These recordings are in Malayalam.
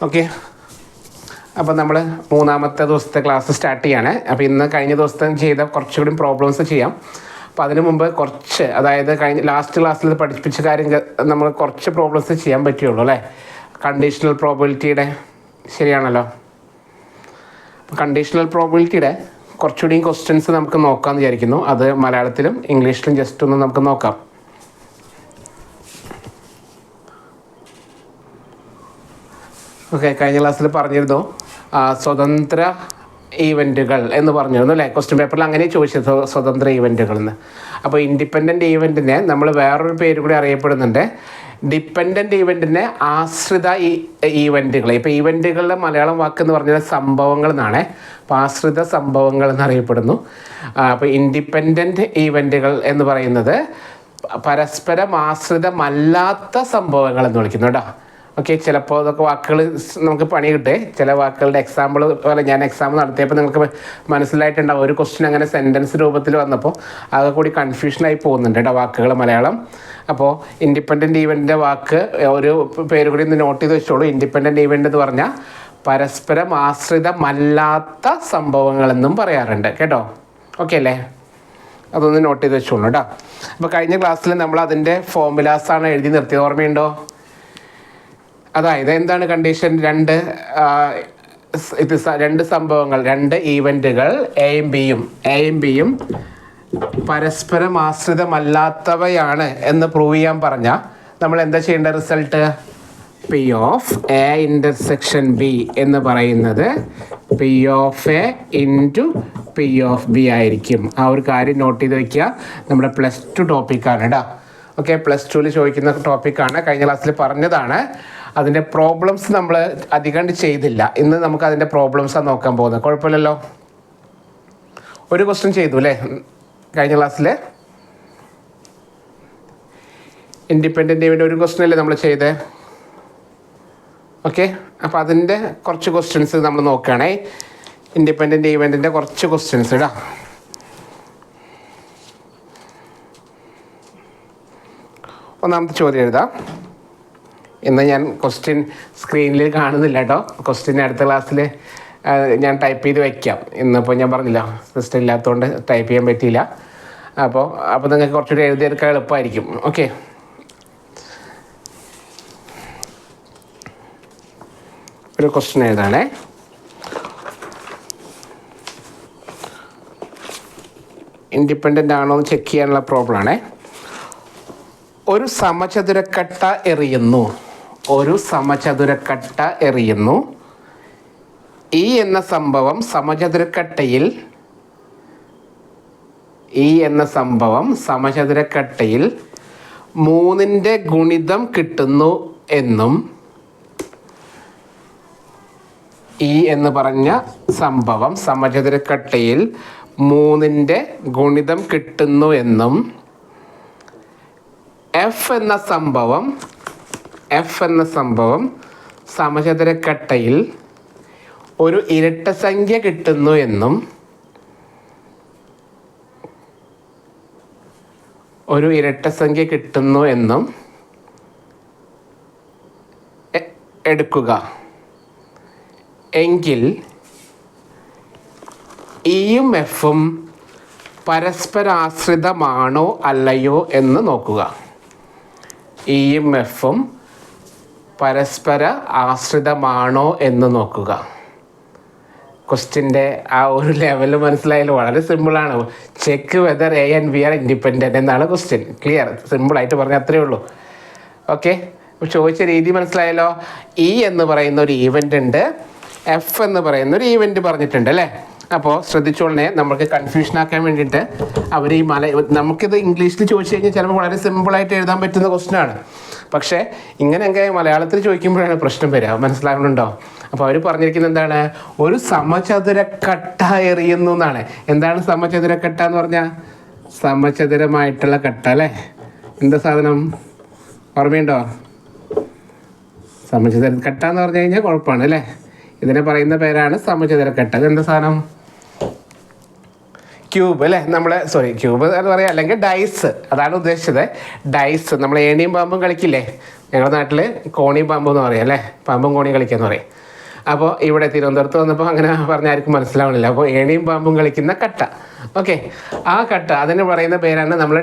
ഓക്കെ, അപ്പോൾ നമ്മൾ മൂന്നാമത്തെ ദിവസത്തെ ക്ലാസ് സ്റ്റാർട്ട് ചെയ്യാണ്. അപ്പോൾ ഇന്ന് കഴിഞ്ഞ ദിവസത്തെ ചെയ്ത കുറച്ചുകൂടി പ്രോബ്ലംസ് ചെയ്യാം. അപ്പോൾ അതിനു മുമ്പ് കുറച്ച്, അതായത് കഴിഞ്ഞ ലാസ്റ്റ് ക്ലാസ്സിൽ പഠിപ്പിച്ച കാര്യം നമ്മൾ കുറച്ച് പ്രോബ്ലംസ് ചെയ്യാൻ പറ്റുള്ളൂ അല്ലേ. കണ്ടീഷണൽ പ്രോബബിലിറ്റിയുടെ, ശരിയാണല്ലോ. അപ്പോൾ കണ്ടീഷണൽ പ്രോബബിലിറ്റിയുടെ കുറച്ചുകൂടി ക്വസ്റ്റ്യൻസ് നമുക്ക് നോക്കാമെന്ന് വിചാരിക്കുന്നു. അത് മലയാളത്തിലും ഇംഗ്ലീഷിലും ജസ്റ്റ് ഒന്ന് നമുക്ക് നോക്കാം. ഓക്കെ, കഴിഞ്ഞ ക്ലാസ്സിൽ പറഞ്ഞിരുന്നു സ്വതന്ത്ര ഈവൻറ്റുകൾ എന്ന് പറഞ്ഞിരുന്നു അല്ലേ. ക്വസ്റ്റ്യൻ പേപ്പറിൽ അങ്ങനെ ചോദിച്ചത് സ്വതന്ത്ര ഈവൻറ്റുകൾ എന്ന്. അപ്പോൾ ഇൻഡിപെൻഡൻറ്റ് ഈവൻറ്റിനെ നമ്മൾ വേറൊരു പേര് കൂടി അറിയപ്പെടുന്നുണ്ട്, ഡിപ്പെൻഡൻറ്റ് ഈവൻറ്റിനെ ആശ്രിത ഈവൻറ്റുകൾ. ഇപ്പോൾ ഈവൻറ്റുകളുടെ മലയാളം വാക്ക് എന്ന് പറഞ്ഞാൽ സംഭവങ്ങൾ എന്നാണ്. അപ്പോൾ ആശ്രിത സംഭവങ്ങൾ എന്നറിയപ്പെടുന്നു. അപ്പോൾ ഇൻഡിപെൻഡൻറ്റ് ഈവൻറ്റുകൾ എന്ന് പറയുന്നത് പരസ്പരം ആശ്രിതമല്ലാത്ത സംഭവങ്ങൾ എന്ന് വിളിക്കുന്നു കേട്ടോ. ഓക്കെ, ചിലപ്പോൾ ഇതൊക്കെ വാക്കുകൾ നമുക്ക് പണി കിട്ടേ. ചില വാക്കുകളുടെ എക്സാമ്പിൾ പോലെ ഞാൻ എക്സാം നടത്തിയപ്പോൾ നിങ്ങൾക്ക് മനസ്സിലായിട്ടുണ്ടാവും. ഒരു ക്വസ്റ്റ്യൻ അങ്ങനെ സെൻറ്റൻസ് രൂപത്തിൽ വന്നപ്പോൾ അത് കൂടി കൺഫ്യൂഷനായി പോകുന്നുണ്ട് കേട്ടോ വാക്കുകൾ മലയാളം. അപ്പോൾ ഇൻഡിപെൻഡൻറ്റ് ഈവൻറ്റിൻ്റെ വാക്ക് ഒരു പേര് കൂടി ഒന്ന് നോട്ട് ചെയ്ത് വെച്ചോളൂ. ഇൻഡിപെൻഡൻറ്റ് ഈവൻറ്റ് എന്ന് പറഞ്ഞാൽ പരസ്പരം ആശ്രിതമല്ലാത്ത സംഭവങ്ങളെന്നും പറയാറുണ്ട് കേട്ടോ. ഓക്കെ അല്ലേ, അതൊന്ന് നോട്ട് ചെയ്ത് വെച്ചോളൂ കേട്ടോ. അപ്പോൾ കഴിഞ്ഞ ക്ലാസ്സിൽ നമ്മൾ അതിൻ്റെ ഫോർമുലാസാണ് എഴുതി നിർത്തിയത്, ഓർമ്മയുണ്ടോ? അതായത് എന്താണ് കണ്ടീഷൻ? രണ്ട് സംഭവങ്ങൾ, രണ്ട് ഈവൻറ്റുകൾ എയും ബിയും പരസ്പരം ആശ്രിതമല്ലാത്തവയാണ് എന്ന് പ്രൂവ് ചെയ്യാൻ പറഞ്ഞാൽ നമ്മൾ എന്താ ചെയ്യേണ്ട? Result P of A intersection B എന്ന് പറയുന്നത് P of A into P of B ആയിരിക്കും. ആ ഒരു കാര്യം നോട്ട് ചെയ്ത് വയ്ക്കുക. നമ്മുടെ +2 ടോപ്പിക്കാണ് കേട്ടോ. ഓക്കെ, +2 ചോദിക്കുന്ന ടോപ്പിക്കാണ്. കഴിഞ്ഞ ക്ലാസ്സിൽ പറഞ്ഞതാണ്. അതിൻ്റെ പ്രോബ്ലംസ് നമ്മൾ അധികം ചെയ്തില്ല. ഇന്ന് നമുക്ക് അതിൻ്റെ പ്രോബ്ലംസാണ് നോക്കാൻ പോകുന്നത്. കുഴപ്പമില്ലല്ലോ. ഒരു ക്വസ്റ്റ്യൻ ചെയ്തു അല്ലേ കഴിഞ്ഞ ക്ലാസ്സിൽ? ഇൻഡിപെൻഡൻ്റ് ഈവൻ്റ് ഒരു ക്വസ്റ്റ്യൻ അല്ലേ നമ്മൾ ചെയ്തേ? ഓക്കെ, അപ്പോൾ അതിൻ്റെ കുറച്ച് ക്വസ്റ്റ്യൻസ് നമ്മൾ നോക്കുകയാണേ. ഇൻഡിപെൻഡൻ്റ് ഈവൻറ്റിൻ്റെ കുറച്ച് ക്വസ്റ്റ്യൻസ് ഇടാം. ഒന്നാമത്തെ ചോദ്യം എഴുതാം. ഇന്ന് ഞാൻ ക്വസ്റ്റ്യൻ സ്ക്രീനിൽ കാണുന്നില്ല കേട്ടോ. ക്വസ്റ്റ്യൻ അടുത്ത ക്ലാസ്സിൽ ഞാൻ ടൈപ്പ് ചെയ്ത് വയ്ക്കാം. ഇന്നിപ്പോൾ ഞാൻ പറഞ്ഞില്ല, സിസ്റ്റം ഇല്ലാത്തതുകൊണ്ട് ടൈപ്പ് ചെയ്യാൻ പറ്റിയില്ല. അപ്പോൾ നിങ്ങൾക്ക് കുറച്ചുകൂടി എഴുതിയെടുക്കാൻ എളുപ്പമായിരിക്കും. ഓക്കെ, ഒരു ക്വസ്റ്റ്യൻ എഴുതാണേ. ഇൻഡിപെൻഡൻ്റ് ആണോ എന്ന് ചെക്ക് ചെയ്യാനുള്ള പ്രോബ്ലമാണേ. ഒരു സമചതുരക്കട്ട എറിയുന്നു. ഈ എന്ന സംഭവം സമചതുരക്കട്ടയിൽ 3ൻ്റെ ഗുണിതം കിട്ടുന്നു എന്നും, ഈ എന്ന് പറഞ്ഞ സംഭവം സമചതുരക്കട്ടയിൽ 3ൻ്റെ ഗുണിതം കിട്ടുന്നു എന്നും, എഫ് എന്ന സംഭവം സമചതുരക്കട്ടയിൽ ഒരു ഇരട്ടസംഖ്യ കിട്ടുന്നു എന്നും, എടുക്കുക എങ്കിൽ ഇയും എഫും പരസ്പരാശ്രിതമാണോ അല്ലയോ എന്ന് നോക്കുക. ഇയും എഫും പരസ്പര ആശ്രിതമാണോ എന്ന് നോക്കുക. ക്വസ്റ്റ്യൻ്റെ ആ ഒരു ലെവൽ മനസ്സിലായാലും വളരെ സിമ്പിളാണ്. Check whether A and B are independent എന്നാണ് ക്വസ്റ്റ്യൻ. ക്ലിയർ, സിമ്പിളായിട്ട് പറഞ്ഞാൽ അത്രയേ ഉള്ളൂ. ഓക്കെ, അപ്പോൾ ചോദിച്ച രീതി മനസ്സിലായല്ലോ. ഇ എന്ന് പറയുന്ന ഒരു ഈവൻ്റ് ഉണ്ട്, എഫ് എന്ന് പറയുന്ന ഒരു ഈവൻ്റ് പറഞ്ഞിട്ടുണ്ട് അല്ലേ. അപ്പോൾ ശ്രദ്ധിച്ചോളണേ, നമുക്ക് കൺഫ്യൂഷൻ ആക്കാൻ വേണ്ടിയിട്ട് അവർ ഈ നമുക്കിത് ഇംഗ്ലീഷിൽ ചോദിച്ചു കഴിഞ്ഞാൽ ചിലപ്പോൾ വളരെ സിമ്പിളായിട്ട് എഴുതാൻ പറ്റുന്ന ക്വസ്റ്റ്യനാണ്. പക്ഷേ ഇങ്ങനെയൊക്കെ മലയാളത്തിൽ ചോദിക്കുമ്പോഴാണ് പ്രശ്നം വരിക. മനസ്സിലാകുന്നുണ്ടോ? അപ്പോൾ അവർ പറഞ്ഞിരിക്കുന്നത് എന്താണ്? ഒരു സമചതുരക്കട്ട എറിയുന്നു എന്നാണ്. എന്താണ് സമചതുരക്കട്ട എന്ന് പറഞ്ഞാൽ? സമചതുരമായിട്ടുള്ള കട്ട അല്ലേ. എന്താ സാധനം ഓർമ്മയുണ്ടോ? സമചതുരക്കട്ട എന്ന് പറഞ്ഞു കഴിഞ്ഞാൽ കുഴപ്പമാണ് അല്ലേ. ഇതിനെ പറയുന്ന പേരാണ് സമചതുരക്കട്ട. ഇതെന്താ സാധനം? ക്യൂബ് അല്ലേ. ക്യൂബ് എന്ന് പറയാം, അല്ലെങ്കിൽ ഡൈസ്, അതാണ് ഉദ്ദേശിച്ചത്. ഡൈസ് നമ്മൾ ഏണിയും പാമ്പും കളിക്കില്ലേ, ഞങ്ങളുടെ നാട്ടിൽ കോണി പാമ്പ് എന്ന് പറയും അല്ലേ, പാമ്പും കോണി കളിക്കാന്ന് പറയും. അപ്പോൾ ഇവിടെ തിരുവനന്തപുരത്ത് വന്നപ്പോൾ അങ്ങനെ പറഞ്ഞ ആർക്കും മനസ്സിലാവണില്ല. അപ്പോൾ ഏണിയും പാമ്പും കളിക്കുന്ന കട്ട. ഓക്കെ, ആ കട്ട അതിന് പറയുന്ന പേരാണ് നമ്മൾ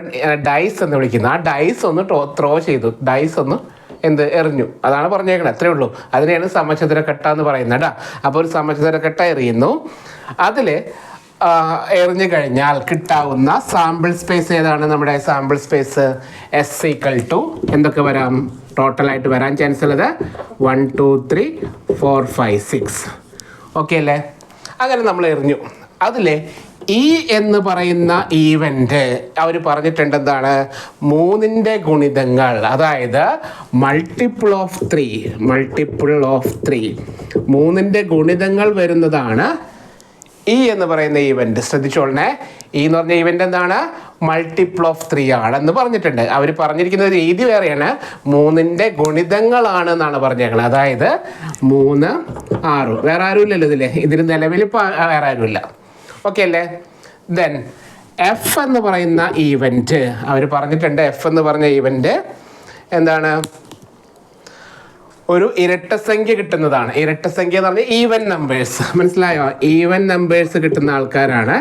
ഡൈസ് എന്ന് വിളിക്കുന്നത്. ആ ഡൈസ് ഒന്ന് ത്രോ ചെയ്തു, ഡൈസ് ഒന്ന് എറിഞ്ഞു, അതാണ് പറഞ്ഞേക്കണത്, അത്രേ ഉള്ളൂ. അതിനെയാണ് സമചതുരക്കട്ട എന്ന് പറയുന്നത് കേട്ടോ. അപ്പോൾ ഒരു സമചതുരക്കട്ട എറിയുന്നു, അതിൽ എറിഞ്ഞു കഴിഞ്ഞാൽ കിട്ടാവുന്ന സാമ്പിൾ സ്പേസ് ഏതാണ്? നമ്മുടെ സാമ്പിൾ സ്പേസ് S എന്തൊക്കെ വരാം? ടോട്ടലായിട്ട് വരാൻ ചാൻസ് ഉള്ളത് 1 2 3 4 5 6. ഓക്കെ അല്ലേ? അങ്ങനെ നമ്മൾ എറിഞ്ഞു. അതിൽ ഈ എന്ന് പറയുന്ന ഈവൻ്റ് അവർ പറഞ്ഞിട്ടുണ്ട് എന്താണ്? 3ൻ്റെ ഗുണിതങ്ങൾ, അതായത് മൾട്ടിപ്പിൾ ഓഫ് 3 3ൻ്റെ ഗുണിതങ്ങൾ വരുന്നതാണ് ഈ എന്ന് പറയുന്ന ഈവൻ്റ്. ശ്രദ്ധിച്ചോളണേ, ഈ എന്ന് പറഞ്ഞ ഈവൻ്റ് എന്താണ്? മൾട്ടിപ്പിൾ ഓഫ് 3 ആണെന്ന് പറഞ്ഞിട്ടുണ്ട്. അവർ പറഞ്ഞിരിക്കുന്ന രീതി വേറെയാണ്, 3ൻ്റെ ഗുണിതങ്ങളാണ് എന്നാണ് പറഞ്ഞേക്കുന്നത്. അതായത് 3 6, വേറെ ആരും ഇല്ലല്ലോ ഇതിൽ നിലവിൽ ഇപ്പോൾ വേറെ ആരുമില്ല. ഓക്കെ അല്ലേ? ദെൻ എഫ് എന്ന് പറയുന്ന ഈവൻ്റ് അവർ പറഞ്ഞിട്ടുണ്ട്. എഫ് എന്ന് പറഞ്ഞ ഈവൻ്റ് എന്താണ്? ഒരു ഇരട്ടസംഖ്യ കിട്ടുന്നതാണ്. ഇരട്ടസംഖ്യ എന്ന് പറഞ്ഞാൽ ഈവൻ നമ്പേഴ്സ്, മനസ്സിലായോ? ഈവൻ നമ്പേഴ്സ് കിട്ടുന്ന ആൾക്കാരാണ്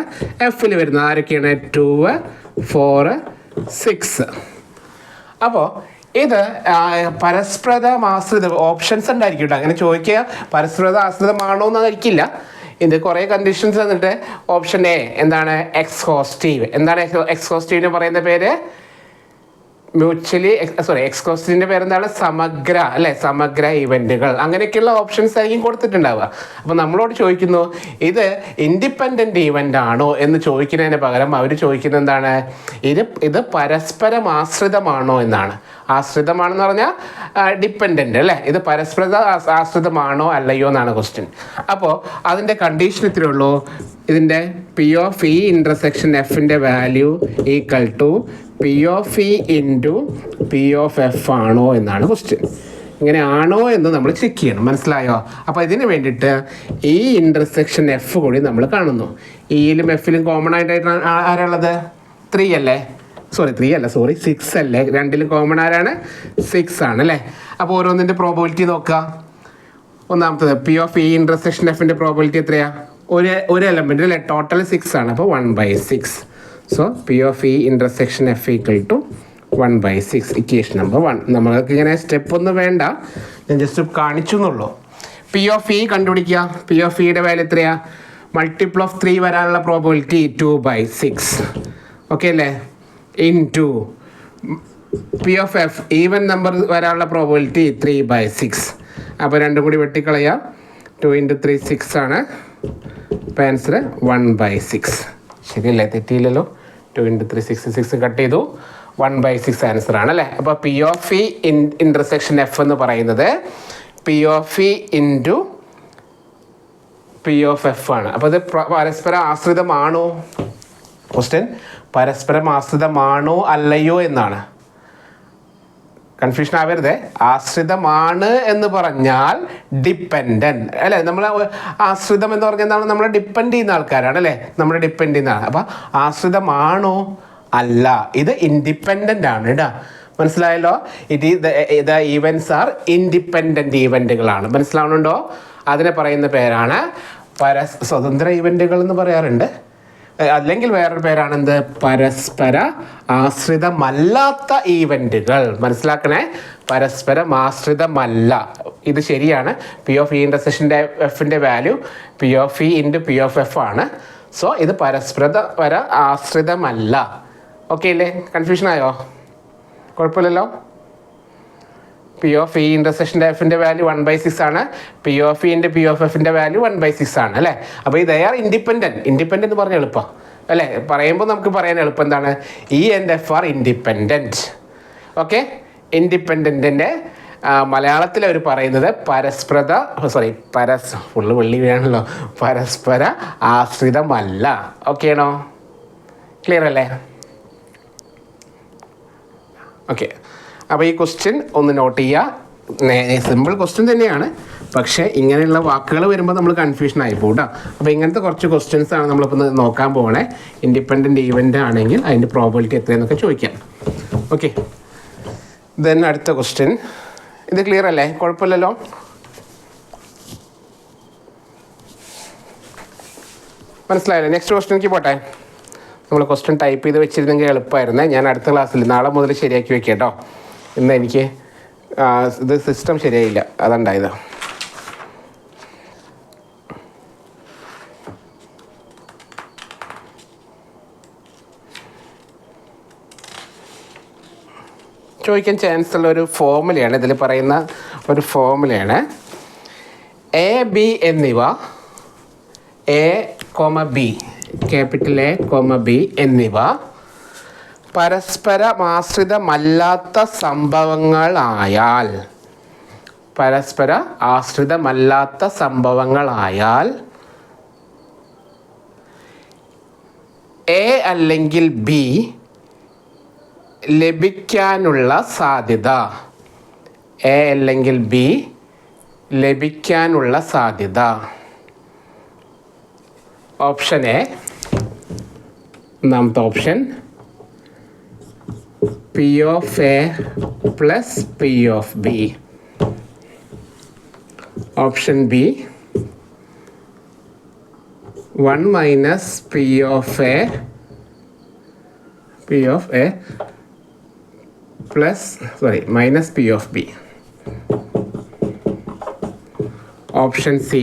എഫിൽ വരുന്നത്. ആരൊക്കെയാണ്? 2 4 6. അപ്പോൾ ഇത് പരസ്പരമാശ്രിത ഓപ്ഷൻസ് ഉണ്ടായിരിക്കും കേട്ടോ. അങ്ങനെ ചോദിക്കുക പരസ്പര ആശ്രിതമാണോ എന്നായിരിക്കില്ല. ഇത് കുറേ കണ്ടീഷൻസ് വന്നിട്ട് ഓപ്ഷൻ എ എന്താണ്? എക്സ്ഹോസ്റ്റീവ്. എന്താണ് എക്സ്ഹോസ്റ്റീവിന് പറയുന്ന പേര്? മ്യൂച്വലി എക്സ്ഹോസ്റ്റീവിൻ്റെ പേരെന്താണ്? സമഗ്ര, അല്ലേ? സമഗ്ര ഇവൻറ്റുകൾ. അങ്ങനെയൊക്കെയുള്ള ഓപ്ഷൻസ് ആയിരിക്കും കൊടുത്തിട്ടുണ്ടാവുക. അപ്പോൾ നമ്മളോട് ചോദിക്കുന്നു ഇത് ഇൻഡിപെൻഡൻ്റ് ഈവൻ്റ് ആണോ എന്ന് ചോദിക്കുന്നതിന് പകരം അവർ ചോദിക്കുന്നത് എന്താണ്? ഇത് പരസ്പരം ആശ്രിതമാണോ എന്നാണ്. ആശ്രിതമാണെന്ന് പറഞ്ഞാൽ ഡിപ്പെൻഡൻ്റ് അല്ലേ? ഇത് പരസ്പര ആശ്രിതമാണോ അല്ലയോ എന്നാണ് ക്വസ്റ്റ്യൻ. അപ്പോൾ അതിൻ്റെ കണ്ടീഷൻ ഇത്രയേ ഉള്ളൂ. ഇതിൻ്റെ P of E ഇൻ്റർസെക്ഷൻ എഫിൻ്റെ value equal to P of E into P of F ആണോ എന്നാണ് ക്വസ്റ്റ്യൻ. ഇങ്ങനെ ആണോ എന്ന് നമ്മൾ ചെക്ക് ചെയ്യണം, മനസ്സിലായോ? അപ്പോൾ ഇതിന് വേണ്ടിയിട്ട് ഈ ഇൻ്റർസെക്ഷൻ എഫ് കൂടി നമ്മൾ കാണുന്നു. ഇയിലും എഫിലും കോമൺ ആയിട്ട് ആരാളുള്ളത്? 3 അല്ലേ? 6 അല്ലേ? രണ്ടിലും കോമൺ ആരാണ്? 6 ആണ് അല്ലേ? അപ്പോൾ ഓരോന്നിൻ്റെ പ്രോബബിലിറ്റി നോക്കുക. ഒന്നാമത്തത് P of E ഇൻ്റർസെക്ഷൻ എഫിൻ്റെ പ്രോബബിലിറ്റി എത്രയാണ്? ഒരു എലമെൻറ്റ് അല്ലേ? ടോട്ടൽ 6 ആണ്. അപ്പോൾ 1/6. So P of E intersection F equal to 1/6. Equation number 1. നമ്മൾക്ക് ഇങ്ങനെ സ്റ്റെപ്പ് ഒന്നും വേണ്ട, ഞാൻ ജസ്റ്റ് കാണിച്ചു എന്നുള്ളൂ. P of E കണ്ടുപിടിക്കുക. P of Eയുടെ വാല്യൂ എത്രയാണ്? മൾട്ടിപ്പിൾ ഓഫ് 3 വരാനുള്ള പ്രോബബിലിറ്റി 2/6. ഓക്കെ അല്ലേ? Into P of F even number വരാനുള്ള പ്രോബബിലിറ്റി 3/6. അപ്പോൾ രണ്ടും കൂടി വെട്ടിക്കളയാം. 2 × 3 6 ആണ്. അപ്പോൾ ആൻസർ 1/6. ശരിയല്ലേ? തെറ്റിയില്ലല്ലോ. 2 × 3 6 കട്ട് ചെയ്തു. 1/6 ആൻസർ ആണ് അല്ലേ? അപ്പോൾ P of E intersection F എന്ന് പറയുന്നത് P of E into P of F ആണ്. അപ്പോൾ ഇത് പരസ്പരം ആശ്രിതമാണോ? ക്വസ്റ്റ്യൻ പരസ്പരം ആശ്രിതമാണോ അല്ലയോ എന്നാണ്. കൺഫ്യൂഷൻ ആവരുത്. ആശ്രിതമാണ് എന്ന് പറഞ്ഞാൽ ഡിപ്പെൻഡൻ്റ് അല്ലേ? നമ്മൾ ആശ്രിതം എന്ന് പറഞ്ഞാൽ എന്താണ്? നമ്മളെ ഡിപ്പെൻഡ് ചെയ്യുന്ന ആൾക്കാരാണ് അല്ലേ? നമ്മൾ ഡിപ്പെൻഡ് ചെയ്യുന്ന ആൾ. അപ്പോൾ ആശ്രിതമാണോ? അല്ല, ഇത് ഇൻഡിപെൻഡൻ്റ് ആണ് കേട്ടോ. മനസ്സിലായല്ലോ? ഇത് ഈവൻസ് ആർ ഇൻഡിപെൻഡൻ്റ് ഈവൻറ്റുകളാണ്. മനസ്സിലാവുന്നുണ്ടോ? അതിനെ പറയുന്ന പേരാണ് സ്വതന്ത്ര ഈവൻറ്റുകൾ എന്ന് പറയാറുണ്ട്. അല്ലെങ്കിൽ വേറൊരു പേരാണ് എന്ത്? പരസ്പര ആശ്രിതമല്ലാത്ത ഈവൻറ്റുകൾ. മനസ്സിലാക്കണേ, പരസ്പരം ആശ്രിതമല്ല. ഇത് ശരിയാണ്. P of E ഇൻ്റർസെക്ഷൻ്റെ എഫിൻ്റെ value P of E into P of F ആണ്. സോ ഇത് പരസ്പര ആശ്രിതമല്ല. ഓക്കെ അല്ലേ? കൺഫ്യൂഷനായോ? കുഴപ്പമില്ലല്ലോ. P of E ഇൻ്റർസെക്ഷൻ്റെ എഫിൻ്റെ വാല്യൂ 1/6 ആണ്. P of E into P of Fൻ്റെ വാല്യൂ 1/6 ആണ് അല്ലേ? അപ്പോൾ ഇത് ദേ ആർ ഇൻഡിപെൻഡൻറ്റ്. ഇൻഡിപെൻഡൻറ്റ് എന്ന് പറഞ്ഞാൽ എളുപ്പം അല്ലേ? പറയുമ്പോൾ നമുക്ക് പറയാൻ എളുപ്പം എന്താണ്? E and F are independent. Okay, ഇൻഡിപെൻഡൻറ്റിൻ്റെ മലയാളത്തിൽ അവർ പറയുന്നത് ഫുള്ള് വെള്ളി വീഴാണല്ലോ, പരസ്പര ആശ്രിതമല്ല. ഓക്കെ ആണോ? ക്ലിയർ അല്ലേ? ഓക്കെ, അപ്പോൾ ഈ ക്വസ്റ്റ്യൻ ഒന്ന് നോട്ട് ചെയ്യുക. സിമ്പിൾ ക്വസ്റ്റ്യൻ തന്നെയാണ്, പക്ഷേ ഇങ്ങനെയുള്ള വാക്കുകൾ വരുമ്പോൾ നമ്മൾ കൺഫ്യൂഷൻ ആയി പോകും കേട്ടോ. അപ്പോൾ ഇങ്ങനത്തെ കുറച്ച് ക്വസ്റ്റ്യൻസ് ആണ് നമ്മളിപ്പോൾ നോക്കാൻ പോകണേ. ഇൻഡിപെൻഡൻറ്റ് ഈവൻ്റ് ആണെങ്കിൽ അതിൻ്റെ പ്രോബബിലിറ്റി എത്രയെന്നൊക്കെ ചോദിക്കാം. ഓക്കെ, ദെൻ അടുത്ത ക്വസ്റ്റ്യൻ ഇത് ക്ലിയർ അല്ലേ? കുഴപ്പമില്ലല്ലോ. മനസ്സിലായല്ലോ? നെക്സ്റ്റ് ക്വസ്റ്റ്യനിലേക്ക് പോട്ടെ. നമ്മൾ ക്വസ്റ്റ്യൻ ടൈപ്പ് ചെയ്ത് വെച്ചിരുന്നെങ്കിൽ എളുപ്പമായിരുന്നേ. ഞാൻ അടുത്ത ക്ലാസ്സിൽ നാളെ മുതൽ ശരിയാക്കി വെക്കാം കേട്ടോ. ഇന്ന് എനിക്ക് ഇത് സിസ്റ്റം ശരിയായില്ല, അതുണ്ടായത്. ചോദിക്കാൻ ചാൻസ് ഉള്ള ഒരു ഫോർമുലയാണ് ഇതിൽ പറയുന്ന ഒരു ഫോർമുലയാണ്. എ ബി എന്നിവ, A comma B, capital A comma B എന്നിവ പരസ്പരമാശ്രിതമല്ലാത്ത സംഭവങ്ങളായാൽ, പരസ്പര ആശ്രിതമല്ലാത്ത സംഭവങ്ങളായാൽ എ അല്ലെങ്കിൽ ബി ലഭിക്കാനുള്ള സാധ്യത, എ അല്ലെങ്കിൽ ബി ലഭിക്കാനുള്ള സാധ്യത. ഓപ്ഷൻ എ, ഒന്നാമത്തെ option P of A plus P of B. Option B 1 minus P of A plus minus P of B. Option C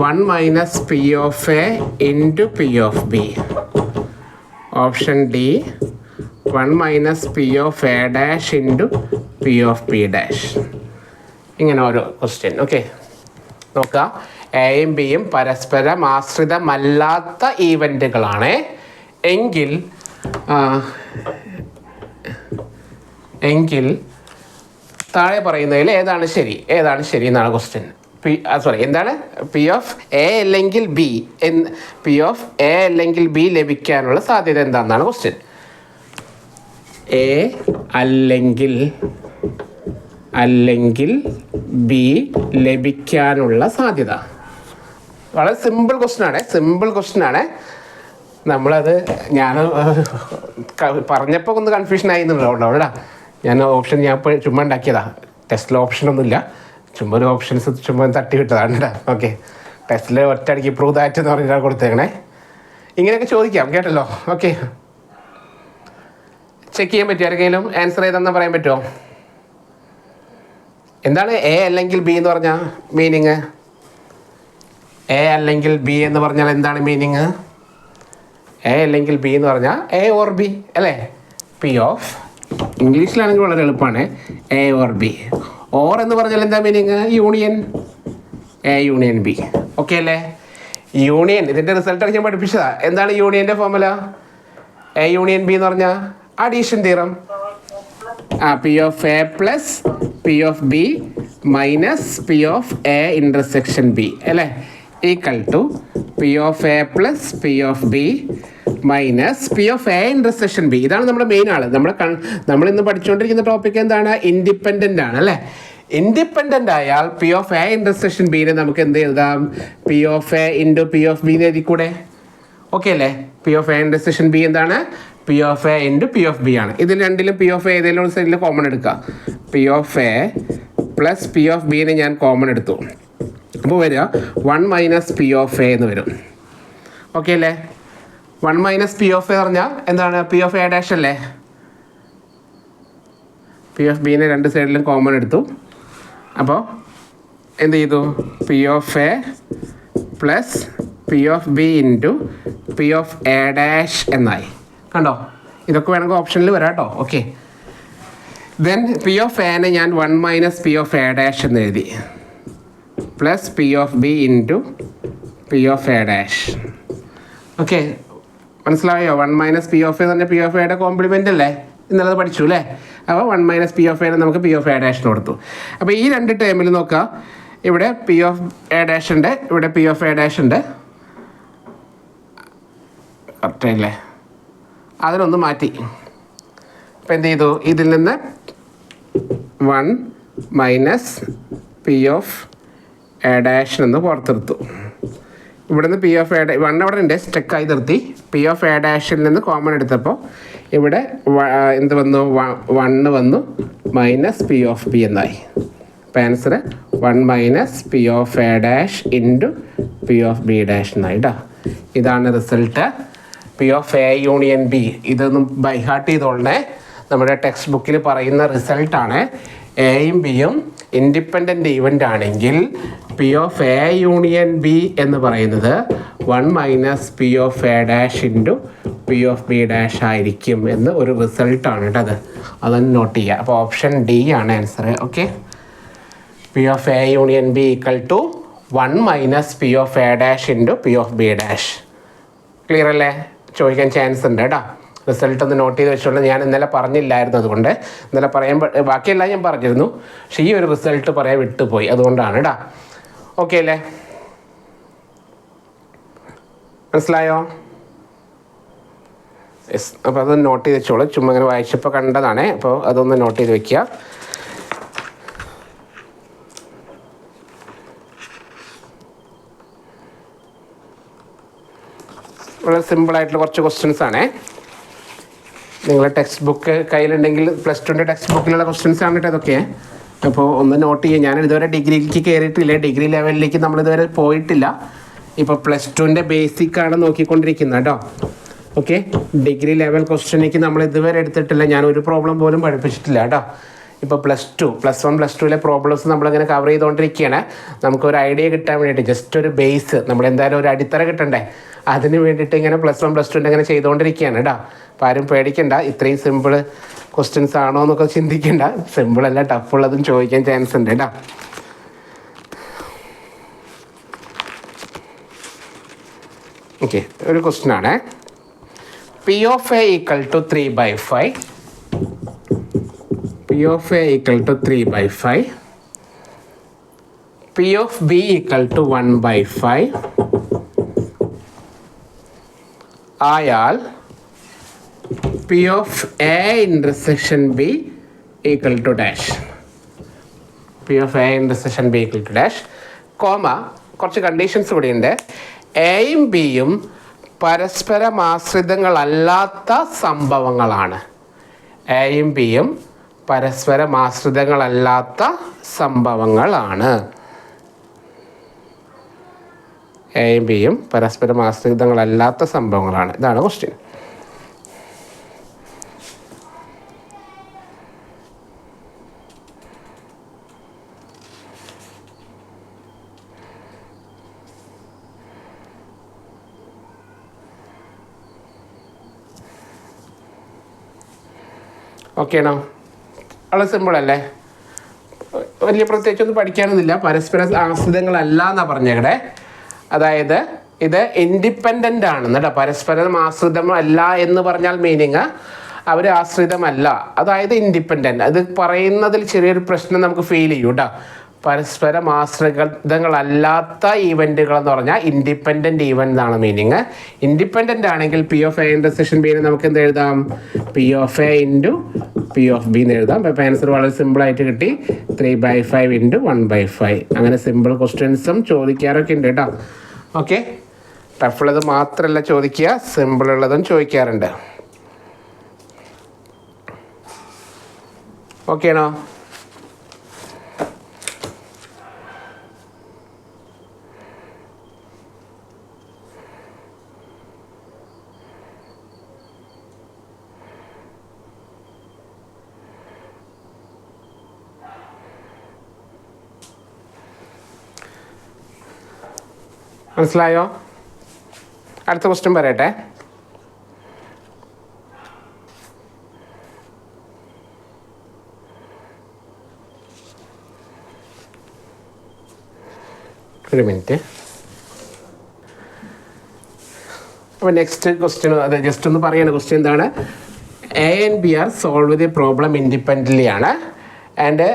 1 minus P of A into P of B. Option D 1 minus P of A dash into P of B dash. ഇങ്ങനെ ഓരോ ക്വസ്റ്റ്യൻ. ഓക്കെ, നോക്കാം. എയും ബിയും പരസ്പരം ആശ്രിതമല്ലാത്ത ഈവൻറ്റുകളാണ് എങ്കിൽ താഴെ പറയുന്നതിൽ ഏതാണ് ശരി എന്നാണ് ക്വസ്റ്റ്യൻ. എന്താണ് പി ഓഫ് എ അല്ലെങ്കിൽ ബി, പി ഓഫ് എ അല്ലെങ്കിൽ ബി ലഭിക്കാനുള്ള സാധ്യത എന്താണെന്നാണ് ക്വസ്റ്റ്യൻ. എ അല്ലെങ്കിൽ ബി ലഭിക്കാനുള്ള സാധ്യത. വളരെ സിമ്പിൾ ക്വസ്റ്റ്യൻ ആണ്. നമ്മളത് ഞാൻ പറഞ്ഞപ്പോൾ ഒന്ന് കൺഫ്യൂഷൻ ആയിരുന്നുണ്ടോ അവിടെ. ഞാൻ ഇപ്പോൾ ചുമ്മാ ഉണ്ടാക്കിയതാ. ടെസ്റ്റിൽ ഓപ്ഷനൊന്നുമില്ല, ചുമ്മാ ഒരു ഓപ്ഷൻസ് ചുമ്മാ തട്ടി വിട്ടതാണ് കേട്ടോ. ഓക്കെ, ടെസ്റ്റിൽ ഒറ്റയടിക്ക് പ്രൂവ് ദാറ്റ് എന്ന് പറഞ്ഞിട്ടാണ് കൊടുത്തേക്കണേ. ഇങ്ങനെയൊക്കെ ചോദിക്കാം കേട്ടല്ലോ. ഓക്കെ, ചെക്ക് ചെയ്യാൻ പറ്റുമോ? ആർക്കെങ്കിലും ആൻസർ ചെയ്തെന്ന് പറയാൻ പറ്റുമോ? എന്താണ് എ അല്ലെങ്കിൽ ബി എന്ന് പറഞ്ഞാൽ മീനിങ്? എ അല്ലെങ്കിൽ ബി എന്ന് പറഞ്ഞാൽ എന്താണ് മീനിങ്? എ അല്ലെങ്കിൽ ബി എന്ന് പറഞ്ഞാൽ എ ഓർ ബി അല്ലേ? പി ഓഫ്, ഇംഗ്ലീഷിലാണെങ്കിൽ വളരെ എളുപ്പമാണ്, എ ഓർ ബി. ഓർ എന്ന് പറഞ്ഞാൽ എന്താ meaning? Union, A union B. Okay അല്ലേ? യൂണിയൻ, ഇതിൻ്റെ റിസൾട്ട് ഞാൻ പഠിപ്പിച്ചതാ. എന്താണ് യൂണിയൻ്റെ ഫോർമുല? എ യൂണിയൻ ബി എന്ന് പറഞ്ഞാൽ addition theorem. P of A plus P of B minus P of A intersection B അല്ലേ? Equal to P of A plus P of B minus P of A intersection B. ഇതാണ് നമ്മുടെ മെയിൻ ആൾ. നമ്മളിന്ന് പഠിച്ചുകൊണ്ടിരിക്കുന്ന ടോപ്പിക് എന്താണ്? ഇൻഡിപെൻഡൻ്റ് ആണ് അല്ലേ? ഇൻഡിപെൻഡൻ്റ് ആയാൽ പി ഓഫ് എ ഇൻ്റർസെക്ഷൻ ബിനെ നമുക്ക് എന്ത് എഴുതാം? P of A into P of B എന്ന് എഴുതിക്കൂടെ? ഓക്കെ അല്ലേ? P of A intersection B എന്താണ്? P of A into P of B ആണ്. ഇതിൽ രണ്ടിലും പി ഓഫ് എ ഏതെങ്കിലും ഒരു സൈഡിൽ കോമൺ എടുക്കുക. P of A plus P of ബിനെ ഞാൻ കോമൺ എടുത്തു. അപ്പോൾ വരിക 1 മൈനസ് പി ഓഫ് എ എന്ന് വരും. ഓക്കെ അല്ലേ? 1 മൈനസ് പി ഓഫ് എ പറഞ്ഞാൽ എന്താണ്? പി ഓഫ് എ ഡാഷ് അല്ലേ? പി ഓഫ് ബിനെ രണ്ട് സൈഡിലും കോമൺ എടുത്തു. അപ്പോൾ എന്ത് ചെയ്തു? P of A plus P of B into P of A dash എന്നായി. കണ്ടോ? ഇതൊക്കെ വേണമെങ്കിൽ ഓപ്ഷനിൽ വരാം കേട്ടോ. ഓക്കെ, ദെൻ പി ഓഫ് എനെ ഞാൻ 1 minus P of A dash എന്ന് എഴുതി, plus P of B into P of A dash. Okay, മനസ്സിലായോ? 1 മൈനസ് പി ഓഫ് എ എന്ന് പറഞ്ഞാൽ പി ഓഫ് എയുടെ കോംപ്ലിമെൻ്റ് അല്ലേ? ഇന്നലെ പഠിച്ചു അല്ലേ? അപ്പോൾ 1 മൈനസ് പി ഓഫ് എനെ നമുക്ക് പി ഓഫ് എ ഡാഷിന് കൊടുത്തു. അപ്പോൾ ഈ രണ്ട് ടേമിൽ നോക്കാം. ഇവിടെ പി ഓഫ് എ ഡാഷ് ഉണ്ട്, ഇവിടെ പി ഓഫ് എ ഡാഷ് ഉണ്ട്. കറക്റ്റല്ലേ? അതിനൊന്ന് മാറ്റി. അപ്പോൾ എന്ത് ചെയ്തു? ഇതിൽ നിന്ന് 1 minus P of A dash എന്ന് പുറത്തെടുത്തു. ഇവിടെ നിന്ന് പി ഓഫ് എ വൺ അവിടെ ഉണ്ട്, സ്റ്റക്കായി നിർത്തി. പി ഓഫ് എ ഡാഷിൽ നിന്ന് കോമൺ എടുത്തപ്പോൾ ഇവിടെ എന്ത് വന്നു, 1 വന്നു, മൈനസ് പി ഓഫ് ബി എന്നായി. അപ്പോൾ answer 1 minus P of A dash into P of B dash എന്നായി കേട്ടോ. ഇതാണ് result. P of A union B, ഇതൊന്നും ബൈഹാർട്ട് ചെയ്തോളണേ. നമ്മുടെ ടെക്സ്റ്റ് ബുക്കിൽ പറയുന്ന റിസൾട്ടാണ്. എയും ബിയും ഇൻഡിപെൻഡൻ്റ് ഈവൻ്റ് ആണെങ്കിൽ P of A union B എന്ന് പറയുന്നത് 1 minus P of A dash into P of B dash ആയിരിക്കും എന്ന് ഒരു റിസൾട്ടാണ് കേട്ടോ. അതൊന്ന് നോട്ട് ചെയ്യുക. അപ്പോൾ ഓപ്ഷൻ ഡി ആണ് answer. Okay, P of A union B equal to 1 minus P of A dash into P of B dash. Clear അല്ലേ? ചോദിക്കാൻ ചാൻസ് ഉണ്ട് കേട്ടോ. റിസൾട്ട് ഒന്ന് നോട്ട് ചെയ്ത് വെച്ചോളൂ. ഞാൻ ഇന്നലെ പറഞ്ഞില്ലായിരുന്നു, അതുകൊണ്ട് ഇന്നലെ ബാക്കിയെല്ലാം ഞാൻ പറഞ്ഞിരുന്നു, പക്ഷേ ഈ ഒരു റിസൾട്ട് പറയാൻ വിട്ടുപോയി, അതുകൊണ്ടാണ് കേട്ടോ. ഓക്കെ അല്ലേ? മനസ്സിലായോ? യെസ്. അപ്പോൾ അത് നോട്ട് ചെയ്ത് വെച്ചോളൂ. ചുമ്മാ ഇങ്ങനെ വായിച്ചപ്പോൾ കണ്ടതാണ്, അപ്പോൾ അതൊന്ന് നോട്ട് ചെയ്ത് വെക്കുക. വളരെ സിമ്പിളായിട്ടുള്ള കുറച്ച് ക്വസ്റ്റ്യൻസ് ആണേ. നിങ്ങളുടെ ടെക്സ്റ്റ് ബുക്ക് കയ്യിലുണ്ടെങ്കിൽ +2 ടെക്സ്റ്റ് ബുക്കിലുള്ള ക്വസ്റ്റ്യൻസ് ആണ് കേട്ടോ ഇതൊക്കെ. അപ്പോൾ ഒന്ന് നോട്ട് ചെയ്യുക. ഞാൻ ഇതുവരെ ഡിഗ്രിക്ക് കയറിയിട്ടില്ല, ഡിഗ്രി ലെവലിലേക്ക് നമ്മളിതുവരെ പോയിട്ടില്ല. ഇപ്പോൾ +2 ബേസിക്കാണ് നോക്കിക്കൊണ്ടിരിക്കുന്നത് കേട്ടോ. ഓക്കെ, ഡിഗ്രി ലെവൽ ക്വസ്റ്റ്യനിലേക്ക് നമ്മൾ ഇതുവരെ എടുത്തിട്ടില്ല. ഞാൻ ഒരു പ്രോബ്ലം പോലും പഠിപ്പിച്ചിട്ടില്ല കേട്ടോ. ഇപ്പോൾ +2, +1, +2 പ്രോബ്ലംസ് നമ്മളിങ്ങനെ കവർ ചെയ്തുകൊണ്ടിരിക്കുകയാണ്. നമുക്കൊരു ഐഡിയ കിട്ടാൻ വേണ്ടിയിട്ട്, ജസ്റ്റ് ഒരു ബേസ്, നമ്മളെന്തായാലും ഒരു അടിത്തറ കിട്ടണ്ടേ, അതിന് വേണ്ടിയിട്ട് ഇങ്ങനെ +1, +2 ഇങ്ങനെ ചെയ്തുകൊണ്ടിരിക്കുകയാണ് കേട്ടോ. അപ്പോൾ ആരും പേടിക്കണ്ട, ഇത്രയും സിമ്പിൾ ക്വസ്റ്റ്യൻസ് ആണോ എന്നൊക്കെ ചിന്തിക്കേണ്ട. സിമ്പിളല്ല, ടഫുള്ളതും ചോദിക്കാൻ ചാൻസ് ഉണ്ട് കേട്ടോ. ഓക്കെ, ഒരു ക്വസ്റ്റ്യൻ ആണ്. P of A equal to 3/5, P of A equal to 3/5, P of B equal to 1/5 ആയാൽ P of A intersection B equal to dash. P of A intersection B equal to dash, comma, കുറച്ച് കണ്ടീഷൻസ് കൂടിയുണ്ട്. എയും ബിയും പരസ്പരമാശ്രിതങ്ങളല്ലാത്ത സംഭവങ്ങളാണ്. എയും ബിയും പരസ്പരമാശ്രിതങ്ങളല്ലാത്ത സംഭവങ്ങളാണ്. എയും ബിയും പരസ്പരമാശ്രിതങ്ങളല്ലാത്ത സംഭവങ്ങളാണ്. ഇതാണ് ക്വസ്റ്റ്യൻ. ഓക്കെ ആണോ? വളരെ സിമ്പിളല്ലേ? വലിയ പ്രത്യേകിച്ചൊന്നും പഠിക്കാനൊന്നുമില്ല. പരസ്പര ആശ്രിതങ്ങളല്ല എന്നാണ് പറഞ്ഞേക്കടെ. അതായത് ഇത് ഇൻഡിപെൻഡൻ്റ് ആണെന്ന് കേട്ടോ. പരസ്പരം ആശ്രിതമല്ല എന്ന് പറഞ്ഞാൽ മീനിങ് അവർ ആശ്രിതമല്ല, അതായത് ഇൻഡിപെൻഡൻ്റ്. അത് പറയുന്നതിൽ ചെറിയൊരു പ്രശ്നം നമുക്ക് ഫീൽ ചെയ്യും കേട്ടോ. പരസ്പരം ആശ്രിതങ്ങളല്ലാത്ത ഈവൻറ്റുകൾ എന്ന് പറഞ്ഞാൽ ഇൻഡിപെൻഡൻറ്റ് ഈവൻ്റ് എന്നാണ് മീനിങ്. ഇൻഡിപെൻഡൻ്റ് ആണെങ്കിൽ പി ഓഫ് എ ഇൻ്റർസെക്ഷൻ ബിനെ നമുക്ക് എന്ത് എഴുതാം? P of A into P of B എന്ന് എഴുതാം. അപ്പോൾ ആൻസർ വളരെ സിമ്പിളായിട്ട് കിട്ടി, 3/5 ഇൻറ്റു 1/5. അങ്ങനെ സിമ്പിൾ ക്വസ്റ്റ്യൻസും ചോദിക്കാറൊക്കെ ഉണ്ട് കേട്ടോ. ഓക്കെ, ടഫുള്ളത് മാത്രമല്ല ചോദിക്കുക, സിമ്പിളുള്ളതും ചോദിക്കാറുണ്ട്. ഓക്കെ ആണോ? മനസ്സിലായോ? അടുത്ത ക്വസ്റ്റ്യൻ പറയട്ടെ. ഒരു മിനിറ്റ്. അപ്പോൾ നെക്സ്റ്റ് ക്വസ്റ്റ്യൻ, അത് ജസ്റ്റ് ഒന്ന് പറയണ ക്വസ്റ്റ്യൻ എന്താണ്? A and B are solve the problem independently ആണ് ആൻഡ്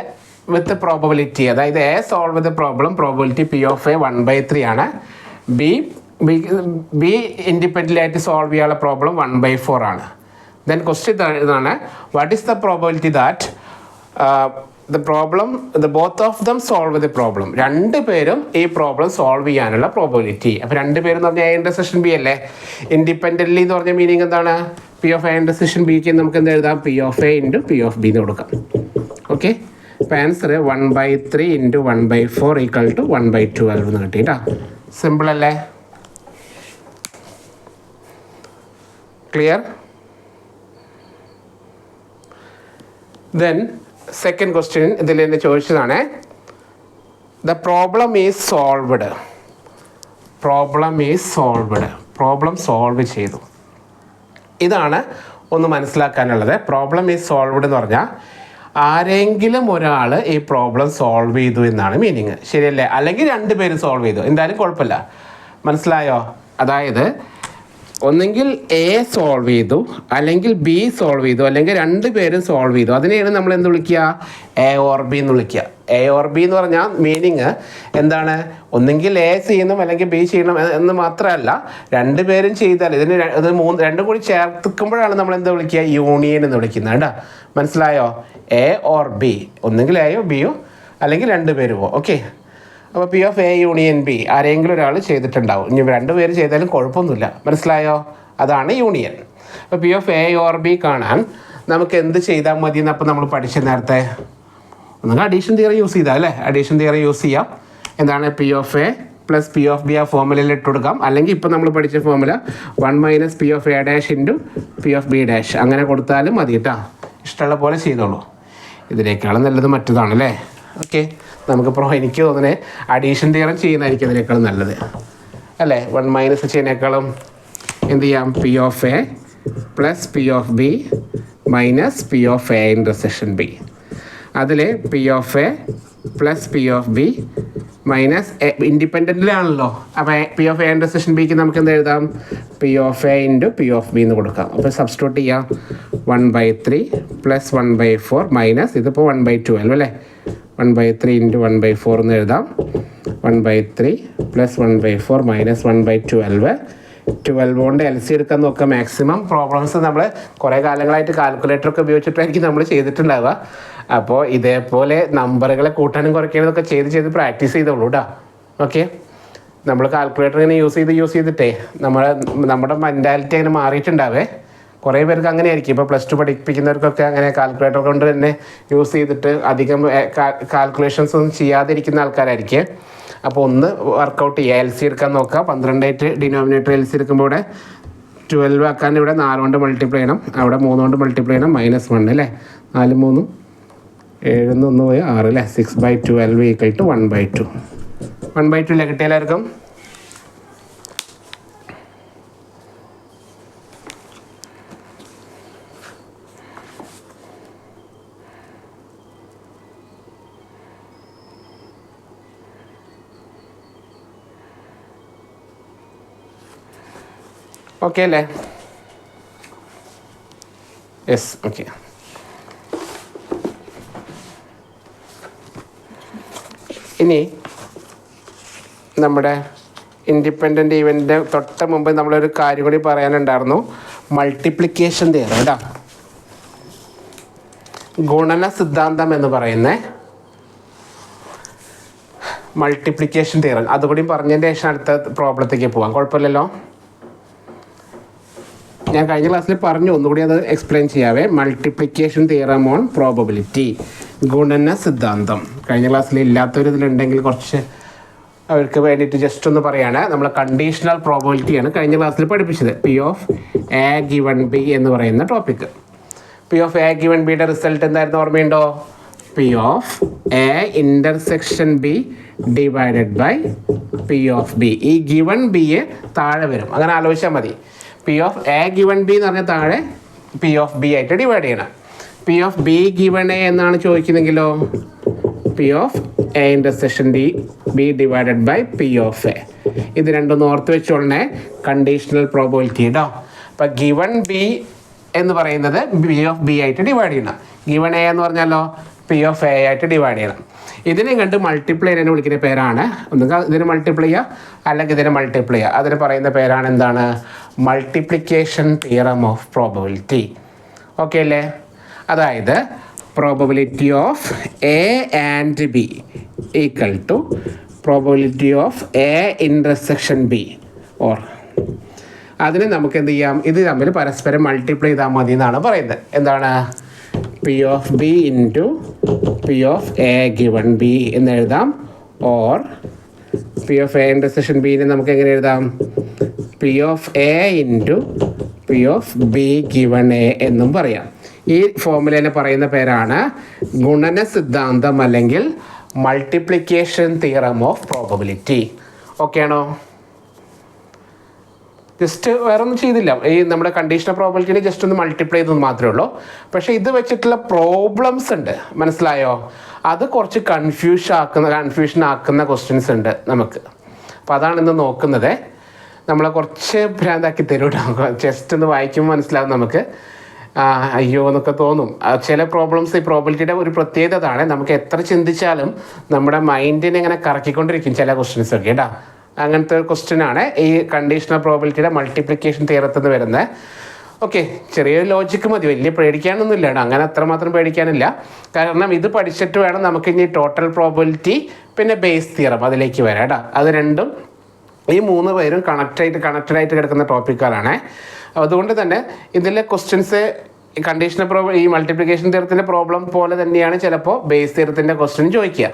വിത്ത് പ്രോബബിലിറ്റി. അതായത് A solve with problem probability P of A 1/3 ആണ്. ബി ഇൻഡിപെൻഡൻ്റ് ആയിട്ട് സോൾവ് ചെയ്യാനുള്ള പ്രോബ്ലം 1/4 ആണ്. ദെൻ ക്വസ്റ്റ്യൻ ഇതാണ്, what is the probability that both of them solve the problem. രണ്ട് പേരും ഈ പ്രോബ്ലം സോൾവ് ചെയ്യാനുള്ള പ്രോബബിലിറ്റി. അപ്പോൾ രണ്ട് പേരും എന്ന് പറഞ്ഞാൽ എ ഇൻ്റർസെക്ഷൻ ബി അല്ലേ. ഇൻഡിപെൻഡൻ്റ്ലി എന്ന് പറഞ്ഞ മീനിങ് എന്താണ്? പി ഓഫ് എ ഇൻ്റർസെക്ഷൻ ബിക്ക് നമുക്ക് എന്ത് എഴുതാം? P of A into P of B എന്ന് കൊടുക്കാം. ഓക്കെ, അപ്പോൾ ആൻസർ 1/3 ഇൻറ്റു 1/4 ഈക്വൽ ടു 1/12 എന്ന് കിട്ടിയിട്ടാ. സിമ്പിൾ അല്ലേ? ക്ലിയർ? ദെൻ സെക്കൻഡ് ക്വസ്റ്റ്യൻ ഇതിൽ എന്നെ ചോദിച്ചതാണ്, the problem is solved. Problem solve ചെയ്തു. ഇതാണ് ഒന്ന് മനസ്സിലാക്കാനുള്ളത്. പ്രോബ്ലം ഈസ് സോൾവ്ഡ് എന്ന് പറഞ്ഞാൽ ആരെങ്കിലും ഒരാൾ ഈ പ്രോബ്ലം സോൾവ് ചെയ്തു എന്നാണ് മീനിങ്. ശരിയല്ലേ? അല്ലെങ്കിൽ രണ്ട് പേര് സോൾവ് ചെയ്തു, എന്തായാലും കുഴപ്പമില്ല. മനസ്സിലായോ? അതായത് ഒന്നെങ്കിൽ എ സോൾവ് ചെയ്തു, അല്ലെങ്കിൽ ബി സോൾവ് ചെയ്തു, അല്ലെങ്കിൽ രണ്ട് പേരും സോൾവ് ചെയ്തു. അതിനെയാണ് നമ്മൾ എന്ത് വിളിക്കുക? എ ഓർ ബി എന്ന് വിളിക്കുക. എ ഓർ ബി എന്ന് പറഞ്ഞാൽ മീനിങ് എന്താണ്? ഒന്നെങ്കിൽ എ ചെയ്യണം അല്ലെങ്കിൽ ബി ചെയ്യണം എന്ന് മാത്രമല്ല, രണ്ട് പേരും ചെയ്താൽ രണ്ടും കൂടി ചേർത്തുമ്പോഴാണ് നമ്മൾ എന്താ വിളിക്കുക? യൂണിയൻ എന്ന് വിളിക്കുന്നത് കേട്ടോ. മനസ്സിലായോ? എ ഓർ ബി, ഒന്നെങ്കിൽ എയോ ബിയോ അല്ലെങ്കിൽ രണ്ട് പേരുമോ. ഓക്കെ, അപ്പോൾ P of A union B ആരെങ്കിലും ഒരാൾ ചെയ്തിട്ടുണ്ടാവും. ഇനി രണ്ട് പേര് ചെയ്താലും കുഴപ്പമൊന്നുമില്ല. മനസ്സിലായോ? അതാണ് യൂണിയൻ. അപ്പോൾ P of A or B കാണാൻ നമുക്ക് എന്ത് ചെയ്താൽ മതി എന്ന് അപ്പോൾ നമ്മൾ പഠിച്ച നേരത്തെ ഒന്നുകിൽ അഡീഷൻ തിയറി യൂസ് ചെയ്താൽ അല്ലേ? അഡീഷൻ തിയറി യൂസ് ചെയ്യാം. എന്താണ്? P of A plus P of B ആ ഫോർമുലയിൽ ഇട്ട് കൊടുക്കാം. അല്ലെങ്കിൽ ഇപ്പോൾ നമ്മൾ പഠിച്ച formula 1 - P of A dash into P of B dash അങ്ങനെ കൊടുത്താലും മതി കേട്ടോ. ഇഷ്ടമുള്ള പോലെ ചെയ്തോളൂ. ഇതിനേക്കാളും നല്ലത് മറ്റതാണല്ലേ. ഓക്കെ, നമുക്കിപ്പോൾ എനിക്ക് തോന്നുന്നത് അഡീഷൻ തിയറം ചെയ്യുന്നതായിരിക്കും അതിനേക്കാളും നല്ലത് അല്ലേ? 1 - ചെയ്യുന്നതിനേക്കാളും എന്ത് ചെയ്യാം? P of A plus P of B minus P of A intersection B. അതിൽ P of A plus P of B minus ഇൻഡിപെൻഡൻ്റിലാണല്ലോ. അപ്പോൾ പി ഓഫ് എ ഇൻ്റർസെക്ഷൻ ബിക്ക് നമുക്ക് എന്ത് എഴുതാം? P of A into P of B എന്ന് കൊടുക്കാം. അപ്പോൾ സബ്സ്റ്റിറ്റ്യൂട്ട് ചെയ്യാം. 1/3 പ്ലസ് 1/4 മൈനസ് ഇതിപ്പോൾ 1/12 അല്ലേ? 1/3 ഇൻറ്റു 1/4 എന്ന് എഴുതാം. 1/3 പ്ലസ് 1/4 മൈനസ് 1/12. 12 കൊണ്ട് എൽ സി എടുക്കാൻ നോക്കുക. മാക്സിമം പ്രോബ്ലംസ് നമ്മൾ കുറേ കാലങ്ങളായിട്ട് കാൽക്കുലേറ്ററൊക്കെ ഉപയോഗിച്ചിട്ടായിരിക്കും നമ്മൾ ചെയ്തിട്ടുണ്ടാവുക. അപ്പോൾ ഇതേപോലെ നമ്പറുകളെ കൂട്ടാനും കുറയ്ക്കാനൊക്കെ ചെയ്ത് പ്രാക്ടീസ് ചെയ്തോളൂ കേട്ടോ. ഓക്കെ, നമ്മൾ കാൽക്കുലേറ്റർ ഇങ്ങനെ യൂസ് ചെയ്തിട്ടേ നമ്മുടെ മെൻറ്റാലിറ്റി അങ്ങനെ മാറിയിട്ടുണ്ടാവേ. കുറേ പേർക്ക് അങ്ങനെ ആയിരിക്കും. ഇപ്പോൾ +2 പഠിപ്പിക്കുന്നവർക്കൊക്കെ അങ്ങനെ കാൽക്കുലേറ്റർ കൊണ്ട് തന്നെ യൂസ് ചെയ്തിട്ട് അധികം കാൽക്കുലേഷൻസ് ഒന്നും ചെയ്യാതിരിക്കുന്ന ആൾക്കാരായിരിക്കും. അപ്പോൾ ഒന്ന് വർക്കൗട്ട് ചെയ്യുക. എൽ സി എടുക്കാൻ നോക്കുക. 12 ഡിനോമിനേറ്റർ എൽ സി എടുക്കുമ്പോൾ ഇവിടെ 12 ആക്കാൻ ഇവിടെ 4 കൊണ്ട് മൾട്ടിപ്ലൈ ചെയ്യണം, അവിടെ 3 കൊണ്ട് മൾട്ടിപ്ലൈ ചെയ്യണം. -1 അല്ലേ? 4 3 7 1 പോയി 6 അല്ലേ? 6/12 ഈക്വൽ ടു 1/2. 1/2 അല്ലേ കിട്ടിയ എല്ലാവർക്കും? ഓക്കെ അല്ലേ? Yes, okay. ഇനി നമ്മുടെ ഇൻഡിപെൻഡൻ്റ് ഈവൻറ്റിൻ്റെ തൊട്ട് മുമ്പ് നമ്മളൊരു കാര്യം കൂടി പറയാനുണ്ടായിരുന്നു. മൾട്ടിപ്ലിക്കേഷൻ തിയറി കേട്ടോ. ഗുണന സിദ്ധാന്തം എന്ന് പറയുന്ന മൾട്ടിപ്ലിക്കേഷൻ തിയറി അതുകൂടി പറഞ്ഞതിൻ്റെ ശേഷം അടുത്ത പ്രോബ്ലത്തേക്ക് പോകാം. കുഴപ്പമില്ലല്ലോ? ഞാൻ കഴിഞ്ഞ ക്ലാസ്സിൽ പറഞ്ഞു, ഒന്നുകൂടി അത് എക്സ്പ്ലെയിൻ ചെയ്യാവേ. മൾട്ടിപ്ലിക്കേഷൻ തിയറം ഓൺ പ്രോബബിലിറ്റി, ഗുണന സിദ്ധാന്തം. കഴിഞ്ഞ ക്ലാസ്സിൽ ഇല്ലാത്തൊരു ഇതിലുണ്ടെങ്കിൽ കുറച്ച് അവർക്ക് വേണ്ടിയിട്ട് ജസ്റ്റ് ഒന്ന് പറയാണ്. നമ്മൾ കണ്ടീഷണൽ പ്രോബബിലിറ്റിയാണ് കഴിഞ്ഞ ക്ലാസ്സിൽ പഠിപ്പിച്ചത്. P of A given B എന്ന് പറയുന്ന topic. P of A given ബിയുടെ റിസൾട്ട് എന്തായിരുന്നു ഓർമ്മയുണ്ടോ? P of A intersection B divided by P of B. ഈ ഗിവൺ ബിയെ താഴെ വരും, അങ്ങനെ ആലോചിച്ചാൽ മതി. P of A given B എന്ന് പറഞ്ഞാൽ താഴെ പി ഓഫ് ബി ആയിട്ട് ഡിവൈഡ് ചെയ്യണം. P of B given A എന്നാണ് ചോദിക്കുന്നെങ്കിലോ P of A intersection B divided by P of A. ഇത് രണ്ടൊന്ന് ഓർത്ത് വെച്ചോളണേ. കണ്ടീഷണൽ പ്രോബബിലിറ്റി കേട്ടോ. അപ്പം ഗിവൺ ബി എന്ന് പറയുന്നത് പി ഓഫ് ബി ആയിട്ട് ഡിവൈഡ് ചെയ്യണം. ഗിവൺ എ എന്ന് പറഞ്ഞാലോ പി ഓഫ് എ ആയിട്ട് ഡിവൈഡ് ചെയ്യണം. ഇതിനെ കണ്ട് മൾട്ടിപ്ലൈ ചെയ്യാൻ വിളിക്കുന്ന പേരാണ്, ഒന്നുകിൽ ഇതിന് മൾട്ടിപ്ലൈ ചെയ്യുക അല്ലെങ്കിൽ ഇതിനെ മൾട്ടിപ്ലൈ ചെയ്യുക. അതിന് പറയുന്ന പേരാണ് എന്താണ്? Multiplication theorem of probability. Okay അല്ലേ? അതായത് probability of A and B equal to probability of A intersection B. Or അതിന് നമുക്ക് എന്ത് ചെയ്യാം, ഇത് തമ്മിൽ പരസ്പരം മൾട്ടിപ്ലൈ ചെയ്താൽ മതി എന്നാണ് പറയുന്നത്. എന്താണ്? P of B into P of A given B എന്ന് എഴുതാം. Or P of A intersection ബിനെ നമുക്ക് എങ്ങനെ എഴുതാം? P of A into P of B given A എന്നും പറയാം. ഈ ഫോർമുലേനെ പറയുന്ന പേരാണ് ഗുണന സിദ്ധാന്തം അല്ലെങ്കിൽ multiplication theorem of probability. Okay ആണോ? ജസ്റ്റ് വേറെ ഒന്നും ചെയ്തില്ല. ഈ നമ്മുടെ കണ്ടീഷണൽ പ്രോബബിലിറ്റിയിൽ ജസ്റ്റ് ഒന്ന് മൾട്ടിപ്ലൈ ചെയ്തത് മാത്രമേ ഉള്ളൂ. പക്ഷേ ഇത് വെച്ചിട്ടുള്ള പ്രോബ്ലംസ് ഉണ്ട്, മനസ്സിലായോ? അത് കുറച്ച് കൺഫ്യൂഷൻ ആക്കുന്ന ക്വസ്റ്റ്യൻസ് ഉണ്ട് നമുക്ക്. അപ്പോൾ അതാണ് ഇന്ന് നോക്കുന്നത്. നമ്മളെ കുറച്ച് ഭ്രാന്താക്കി തരും കേട്ടോ. ജസ്റ്റ് ഒന്ന് വായിക്കുമ്പോൾ മനസ്സിലാവും നമുക്ക്. അയ്യോ എന്നൊക്കെ തോന്നും. ചില പ്രോബ്ലംസ് ഈ പ്രോബബിലിറ്റിയുടെ ഒരു പ്രത്യേകതയാണ്, നമുക്ക് എത്ര ചിന്തിച്ചാലും നമ്മുടെ മൈൻഡിനെ ഇങ്ങനെ കറക്കിക്കൊണ്ടിരിക്കും ചില ക്വസ്റ്റ്യൻസ് ഒക്കെ കേട്ടോ. അങ്ങനത്തെ ഒരു ക്വസ്റ്റ്യനാണ് ഈ കണ്ടീഷണൽ പ്രോബബിലിറ്റിയുടെ മൾട്ടിപ്ലിക്കേഷൻ തിയറത്തിൽ നിന്ന് വരുന്നത്. ഓക്കെ, ചെറിയൊരു ലോജിക്ക് മതി, വലിയ പേടിക്കാനൊന്നുമില്ല കേട്ടോ. അങ്ങനെ അത്രമാത്രം പേടിക്കാനില്ല. കാരണം ഇത് പഠിച്ചിട്ട് വേണം നമുക്ക് ഇനി ടോട്ടൽ പ്രോബബിലിറ്റി പിന്നെ ബേസ് തിയറം അതിലേക്ക് വരാം കേട്ടോ. അത് രണ്ടും ഈ മൂന്ന് പേരും കണക്റ്റഡായിട്ട് കിടക്കുന്ന ടോപ്പിക്കുകളാണ്. അതുകൊണ്ട് തന്നെ ഇതിലെ ക്വസ്റ്റ്യൻസ് ഈ മൾട്ടിപ്ലിക്കേഷൻ തിയറത്തിൻ്റെ പ്രോബ്ലം പോലെ തന്നെയാണ് ചിലപ്പോൾ ബേസ് തിയറത്തിൻ്റെ ക്വസ്റ്റ്യൻ ചോദിക്കുക.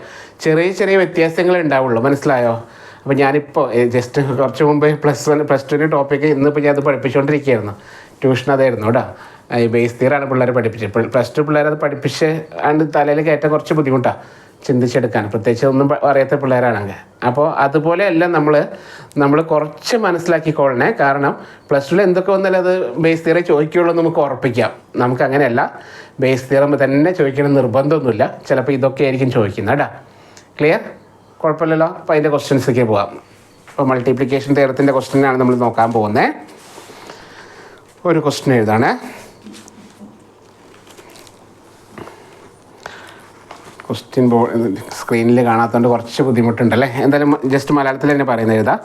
ചെറിയ വ്യത്യാസങ്ങൾ ഉണ്ടാവുള്ളൂ, മനസ്സിലായോ? അപ്പോൾ ഞാനിപ്പോൾ ജസ്റ്റ് കുറച്ച് മുമ്പ് പ്ലസ് ടുവിൻ്റെ ടോപ്പിക്ക് ഇന്നിപ്പോൾ ഞാൻ അത് പഠിപ്പിച്ചുകൊണ്ടിരിക്കുകയായിരുന്നു. ട്യൂഷൻ അതായിരുന്നു കേട്ടോ. ഈ ബേസ് തിയറാണ് പിള്ളേരെ പഠിപ്പിച്ചത്. പ്ലസ് ടു പിള്ളേരത് പഠിപ്പിച്ച് അതിൻ്റെ തലയിൽ കയറ്റാൻ കുറച്ച് ബുദ്ധിമുട്ടാണ് ചിന്തിച്ചെടുക്കാൻ, പ്രത്യേകിച്ച് ഒന്നും അറിയാത്ത പിള്ളേരാണെങ്കിൽ. അപ്പോൾ അതുപോലെയല്ല നമ്മൾ കുറച്ച് മനസ്സിലാക്കിക്കൊള്ളണേ. കാരണം പ്ലസ് ടുവിൽ എന്തൊക്കെ വന്നാലും അത് ബേസ് തിയറി ചോദിക്കുകയുള്ളൂ നമുക്ക് ഉറപ്പിക്കാം. നമുക്ക് അങ്ങനെയല്ല, ബേസ് തിയറം തന്നെ ചോദിക്കണം നിർബന്ധമൊന്നുമില്ല. ചിലപ്പോൾ ഇതൊക്കെ ആയിരിക്കും ചോദിക്കുന്നത് കേട്ടോ. ക്ലിയർ? കുഴപ്പമില്ലല്ലോ. അപ്പോൾ അതിൻ്റെ ക്വസ്റ്റ്യൻസൊക്കെ പോകാം. അപ്പോൾ മൾട്ടിപ്ലിക്കേഷൻ തിയറത്തിൻ്റെ ക്വസ്റ്റ്യനാണ് നമ്മൾ നോക്കാൻ പോകുന്നത്. ഒരു ക്വസ്റ്റ്യൻ എഴുതാണ്. ക്വസ്റ്റ്യൻ സ്ക്രീനിൽ കാണാത്തതുകൊണ്ട് കുറച്ച് ബുദ്ധിമുട്ടുണ്ടല്ലേ. എന്തായാലും ജസ്റ്റ് മലയാളത്തിൽ തന്നെ പറയുന്നത് എഴുതാം.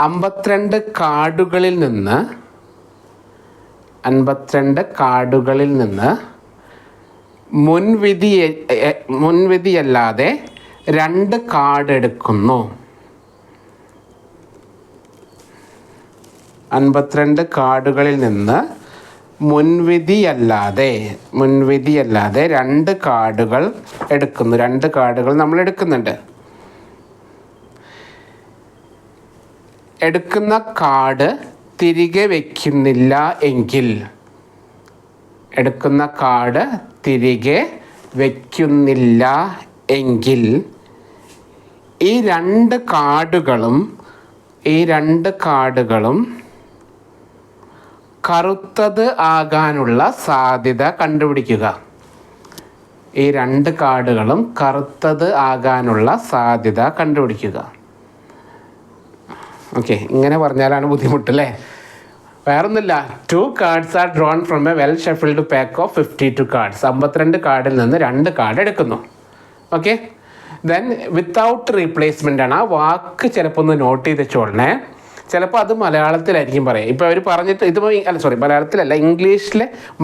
52 കാർഡുകളിൽ നിന്ന് മുൻവിധിയല്ലാതെ 2 കാർഡ് എടുക്കുന്നു. 52 കാർഡുകളിൽ നിന്ന് മുൻവിധിയല്ലാതെ 2 കാർഡുകൾ എടുക്കുന്നു. 2 കാർഡുകൾ നമ്മൾ എടുക്കുന്നുണ്ട്. എടുക്കുന്ന കാർഡ് തിരികെ വയ്ക്കുന്നില്ല എങ്കിൽ ഈ രണ്ട് കാർഡുകളും കറുത്തത് ആകാനുള്ള സാധ്യത കണ്ടുപിടിക്കുക. ഈ 2 കാർഡുകളും കറുത്തത് ആകാനുള്ള സാധ്യത കണ്ടുപിടിക്കുക. ഓക്കെ, ഇങ്ങനെ പറഞ്ഞാലാണ് ബുദ്ധിമുട്ടല്ലേ. വേറൊന്നുമില്ല. 2 cards are drawn from a well shuffled pack of 52 cards. 52 കാർഡിൽ നിന്ന് 2 കാർഡ് എടുക്കുന്നു. ഓക്കെ, ദെൻ വിത്തൗട്ട് റീപ്ലേസ്മെൻ്റ് ആണ്. ആ വാക്ക് ചിലപ്പോൾ ഒന്ന് നോട്ട് ചെയ്ത് വെച്ചോളണേ. ചിലപ്പോൾ അത് മലയാളത്തിലായിരിക്കും പറയാം. ഇപ്പോൾ അവർ പറഞ്ഞിട്ട് മലയാളത്തിലല്ല,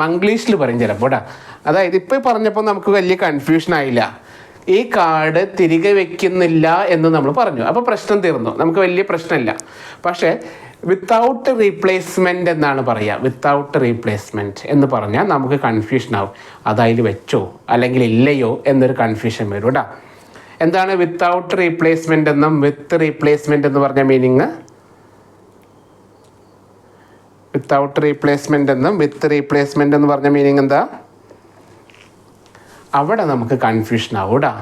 മംഗ്ലീഷിൽ പറയും ചിലപ്പോൾ കേട്ടോ. അതായത് ഇപ്പോൾ പറഞ്ഞപ്പോൾ നമുക്ക് വലിയ കൺഫ്യൂഷൻ ആയില്ല. ഈ കാർഡ് തിരികെ വെക്കുന്നില്ല എന്ന് നമ്മൾ പറഞ്ഞു, അപ്പോൾ പ്രശ്നം തീർന്നു, നമുക്ക് വലിയ പ്രശ്നമില്ല. പക്ഷേ വിത്തൗട്ട് റീപ്ലേസ്മെൻറ്റ് എന്നാണ് പറയുക. വിത്തൗട്ട് റീപ്ലേസ്മെൻറ്റ് എന്ന് പറഞ്ഞാൽ നമുക്ക് കൺഫ്യൂഷൻ ആവും. അതതിൽ വെച്ചോ അല്ലെങ്കിൽ ഇല്ലയോ എന്നൊരു കൺഫ്യൂഷൻ വരും കേട്ടോ. എന്താണ് വിത്തൗട്ട് റീപ്ലേസ്മെൻ്റ് എന്നും വിത്ത് റീപ്ലേസ്മെൻ്റ് എന്ന് പറഞ്ഞ മീനിങ്? വിത്തൗട്ട് റീപ്ലേസ്മെൻ്റ് എന്നും വിത്ത് റീപ്ലേസ്മെൻ്റ് എന്ന് പറഞ്ഞ മീനിങ് എന്താ? അവിടെ നമുക്ക് കൺഫ്യൂഷൻ ആവും കേട്ടോ.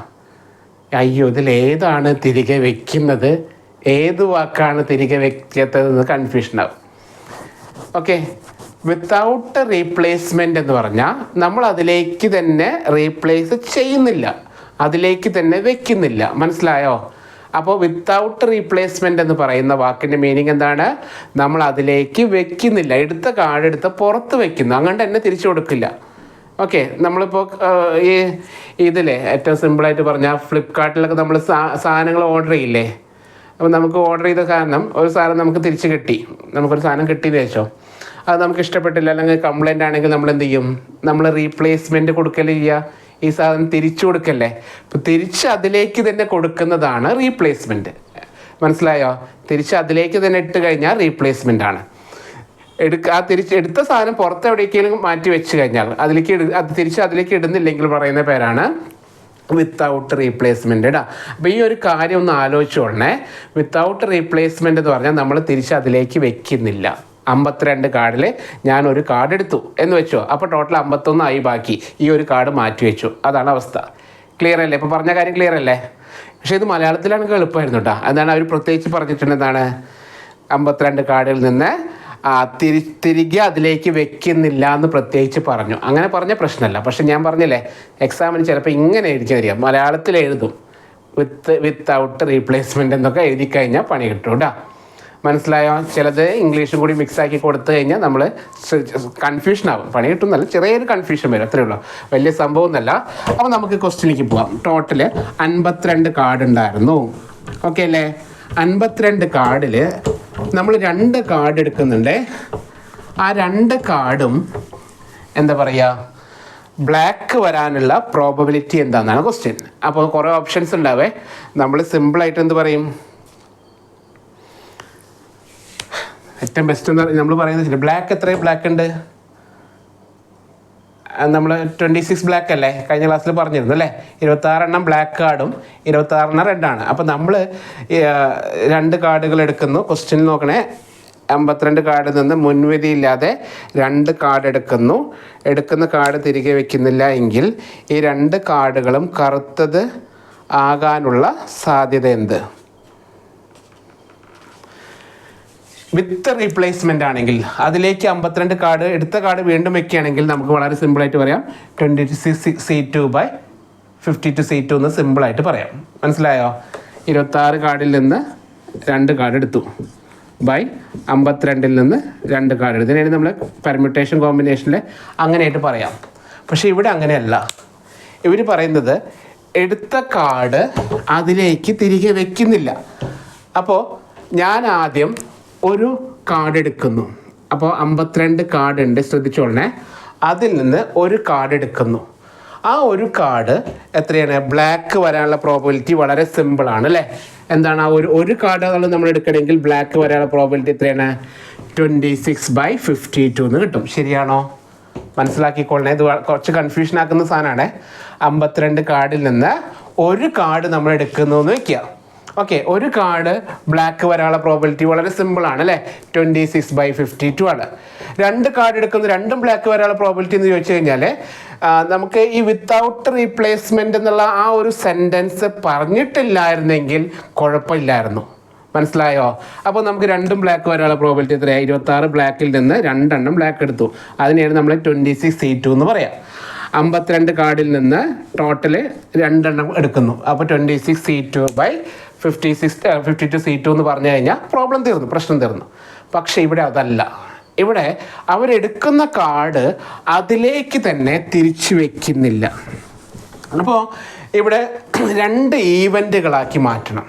അയ്യോ, ഇതിലേതാണ് തിരികെ വെക്കുന്നത്, ഏത് വാക്കാണ് തിരികെ വെക്കാത്തതെന്ന് കൺഫ്യൂഷൻ ആവും. ഓക്കെ, വിത്തൗട്ട് റീപ്ലേസ്മെൻ്റ് എന്ന് പറഞ്ഞാൽ നമ്മൾ അതിലേക്ക് തന്നെ റീപ്ലേസ് ചെയ്യുന്നില്ല, അതിലേക്ക് തന്നെ വെക്കുന്നില്ല. മനസ്സിലായോ? അപ്പോൾ വിത്തൗട്ട് റീപ്ലേസ്മെൻ്റ് എന്ന് പറയുന്ന വാക്കിൻ്റെ മീനിങ് എന്താണ്? നമ്മൾ അതിലേക്ക് വെക്കുന്നില്ല, എടുത്ത കാർഡ് എടുത്ത് പുറത്ത് വെക്കുന്നു, അങ്ങനെ തന്നെ തിരിച്ചു കൊടുക്കില്ല. ഓക്കെ, നമ്മളിപ്പോൾ ഇതിലെ ഏറ്റവും സിമ്പിളായിട്ട് പറഞ്ഞാൽ ഫ്ലിപ്കാർട്ടിലൊക്കെ നമ്മൾ സാധനങ്ങൾ ഓർഡർ ചെയ്യില്ലേ? അപ്പോൾ നമുക്ക് ഓർഡർ ചെയ്ത കാരണം ഒരു സാധനം നമുക്ക് തിരിച്ച് കിട്ടി, നമുക്കൊരു സാധനം കിട്ടിയെന്ന് വെച്ചോ, അത് നമുക്ക് ഇഷ്ടപ്പെട്ടില്ല അല്ലെങ്കിൽ കംപ്ലൈൻ്റ് ആണെങ്കിൽ നമ്മൾ എന്ത് ചെയ്യും? നമ്മൾ റീപ്ലേസ്മെൻറ്റ് കൊടുക്കൽ ചെയ്യുക. ഈ സാധനം തിരിച്ചു കൊടുക്കല്ലേ. അപ്പോൾ തിരിച്ച് അതിലേക്ക് തന്നെ കൊടുക്കുന്നതാണ് റീപ്ലേസ്മെൻറ്റ്. മനസ്സിലായോ? തിരിച്ച് അതിലേക്ക് തന്നെ ഇട്ട് കഴിഞ്ഞാൽ റീപ്ലേസ്മെൻ്റ് ആണ്. എടുത്ത സാധനം പുറത്ത് എവിടേക്കെങ്കിലും മാറ്റി വെച്ച് കഴിഞ്ഞാൽ അത് തിരിച്ച് അതിലേക്ക് ഇടുന്നില്ലെങ്കിൽ പറയുന്ന പേരാണ് വിത്തൗട്ട് റീപ്ലേസ്മെൻ്റ് ഇടാം. അപ്പോൾ ഈ ഒരു കാര്യം ഒന്ന് ആലോചിച്ചോളണേ. വിത്തൗട്ട് റീപ്ലേസ്മെൻ്റ് എന്ന് പറഞ്ഞാൽ നമ്മൾ തിരിച്ച് അതിലേക്ക് വെക്കുന്നില്ല. 52 കാർഡിൽ ഞാൻ ഒരു കാർഡ് എടുത്തു എന്ന് വെച്ചോ, അപ്പോൾ ടോട്ടൽ 51 ആയി, ബാക്കി ഈ ഒരു കാർഡ് മാറ്റി വെച്ചു. അതാണ് അവസ്ഥ. ക്ലിയർ അല്ലേ? ഇപ്പോൾ പറഞ്ഞ കാര്യം ക്ലിയർ അല്ലേ? പക്ഷേ ഇത് മലയാളത്തിലാണെങ്കിൽ എളുപ്പമായിരുന്നു കേട്ടോ. അതാണ് അവർ പ്രത്യേകിച്ച് പറഞ്ഞിട്ടുണ്ട്, എന്താണ് 52 കാർഡിൽ നിന്ന് തിരികെ അതിലേക്ക് വെക്കുന്നില്ല എന്ന് പ്രത്യേകിച്ച് പറഞ്ഞു. അങ്ങനെ പറഞ്ഞ പ്രശ്നമല്ല. പക്ഷെ ഞാൻ പറഞ്ഞില്ലേ, എക്സാമിന് ചിലപ്പോൾ ഇങ്ങനെ എഴുതി തരിക, മലയാളത്തിൽ എഴുതും വിത്തൗട്ട് റീപ്ലേസ്മെൻ്റ് എന്നൊക്കെ എഴുതി കഴിഞ്ഞാൽ പണി കിട്ടും കേട്ടോ. മനസ്സിലായോ? ചിലത് ഇംഗ്ലീഷും കൂടി മിക്സാക്കി കൊടുത്തു കഴിഞ്ഞാൽ നമ്മൾ കൺഫ്യൂഷനാകും. പണി കിട്ടുന്നല്ല, ചെറിയൊരു കൺഫ്യൂഷൻ വരും, അത്രയേ ഉള്ളൂ, വലിയ സംഭവം ഒന്നല്ല. അപ്പോൾ നമുക്ക് ക്വസ്റ്റ്യനിലേക്ക് പോവാം. ടോട്ടൽ 52 കാർഡ് ഉണ്ടായിരുന്നു. ഓക്കെ അല്ലേ? 52 കാർഡിൽ നമ്മൾ 2 കാർഡ് എടുക്കുന്നുണ്ട്. ആ 2 കാർഡും എന്താ പറയുക, ബ്ലാക്ക് വരാനുള്ള പ്രോബബിലിറ്റി എന്താണെന്നാണ് ക്വസ്റ്റ്യൻ. അപ്പോൾ കുറേ ഓപ്ഷൻസ് ഉണ്ടാവേ. നമ്മൾ സിമ്പിളായിട്ട് എന്ത് പറയും, ഏറ്റവും ബെസ്റ്റ് എന്ന് നമ്മൾ പറയുന്നത് ബ്ലാക്ക്. എത്രയും ബ്ലാക്ക് ഉണ്ട്? നമ്മൾ 26 ബ്ലാക്ക് അല്ലേ കഴിഞ്ഞ ക്ലാസ്സിൽ പറഞ്ഞിരുന്നു അല്ലേ? 26 എണ്ണം ബ്ലാക്ക് കാർഡും 26 എണ്ണം റെഡാണ്. അപ്പോൾ നമ്മൾ 2 കാർഡുകൾ എടുക്കുന്നു. ക്വസ്റ്റ്യൻ നോക്കണേ, 52 കാർഡിൽ നിന്ന് മുൻവിധിയില്ലാതെ 2 കാർഡ് എടുക്കുന്ന കാർഡ് തിരികെ വെക്കുന്നില്ല എങ്കിൽ ഈ 2 കാർഡുകളും കറുത്തത് ആകാനുള്ള സാധ്യത എന്ത്? വിത്ത് റീപ്ലേസ്മെൻ്റ് ആണെങ്കിൽ അതിലേക്ക് 52 കാർഡ് എടുത്ത കാർഡ് വീണ്ടും വെക്കുകയാണെങ്കിൽ നമുക്ക് വളരെ സിമ്പിളായിട്ട് പറയാം 26C2/52C2 എന്ന് സിമ്പിളായിട്ട് പറയാം. മനസ്സിലായോ? 26 കാർഡിൽ നിന്ന് 2 കാർഡ് എടുത്തു ബൈ 52 നിന്ന് 2 കാർഡ് എടുത്തു. ഇതിനാണ് നമ്മൾ പെർമ്യൂട്ടേഷൻ കോമ്പിനേഷനിൽ അങ്ങനെയായിട്ട് പറയാം. പക്ഷേ ഇവിടെ അങ്ങനെയല്ല. ഇവർ പറയുന്നത് എടുത്ത കാർഡ് അതിലേക്ക് തിരികെ വെക്കുന്നില്ല. അപ്പോൾ ഞാൻ ആദ്യം ഒരു കാർഡ് എടുക്കുന്നു. അപ്പോൾ 52 കാർഡ് ഉണ്ട്, ശ്രദ്ധിച്ചോളണേ. അതിൽ നിന്ന് ഒരു കാർഡ് എടുക്കുന്നു. ആ ഒരു കാർഡ് എത്രയാണ്? ബ്ലാക്ക് വരാനുള്ള പ്രോബബിലിറ്റി വളരെ സിമ്പിളാണ് അല്ലേ? എന്താണ് ആ ഒരു കാർഡ് നമ്മൾ എടുക്കണമെങ്കിൽ ബ്ലാക്ക് വരാനുള്ള പ്രോബബിലിറ്റി എത്രയാണ്? 26/52 എന്ന് കിട്ടും. ശരിയാണോ? മനസ്സിലാക്കിക്കൊള്ളണേ. ഇത് കുറച്ച് കൺഫ്യൂഷൻ ആക്കുന്ന സാധനമാണ്. 52 കാർഡിൽ നിന്ന് ഒരു കാർഡ് നമ്മൾ എടുക്കുന്നു എന്ന് വയ്ക്കുക. ഓക്കെ, ഒരു കാർഡ് ബ്ലാക്ക് വരാനുള്ള പ്രോബിലിറ്റി വളരെ സിമ്പിളാണ് അല്ലേ? 26/52 ആണ്. 2 കാർഡ് എടുക്കുന്നത് രണ്ടും ബ്ലാക്ക് വരാനുള്ള പ്രോബിലിറ്റി എന്ന് ചോദിച്ചു കഴിഞ്ഞാൽ നമുക്ക് ഈ വിത്തൗട്ട് റീപ്ലേസ്മെൻ്റ് എന്നുള്ള ആ ഒരു സെൻറ്റൻസ് പറഞ്ഞിട്ടില്ലായിരുന്നെങ്കിൽ കുഴപ്പമില്ലായിരുന്നു. മനസ്സിലായോ? അപ്പോൾ നമുക്ക് രണ്ടും ബ്ലാക്ക് വരാനുള്ള പ്രോബിലിറ്റി എത്രയാണ്? 26 ബ്ലാക്കിൽ നിന്ന് 2 എണ്ണം ബ്ലാക്ക് എടുത്തു. അതിനെയാണ് നമ്മൾ 26C2 എന്ന് പറയാം. 52 കാർഡിൽ നിന്ന് ടോട്ടൽ 2 എണ്ണം എടുക്കുന്നു. അപ്പോൾ 26C2/52C2 എന്ന് പറഞ്ഞു കഴിഞ്ഞാൽ പ്രോബ്ലം തീർന്നു, പ്രശ്നം തീർന്നു. പക്ഷേ ഇവിടെ അതല്ല. ഇവിടെ അവരെടുക്കുന്ന കാർഡ് അതിലേക്ക് തന്നെ തിരിച്ചു വയ്ക്കുന്നില്ല. അപ്പോൾ ഇവിടെ 2 ഈവൻറ്റുകളാക്കി മാറ്റണം.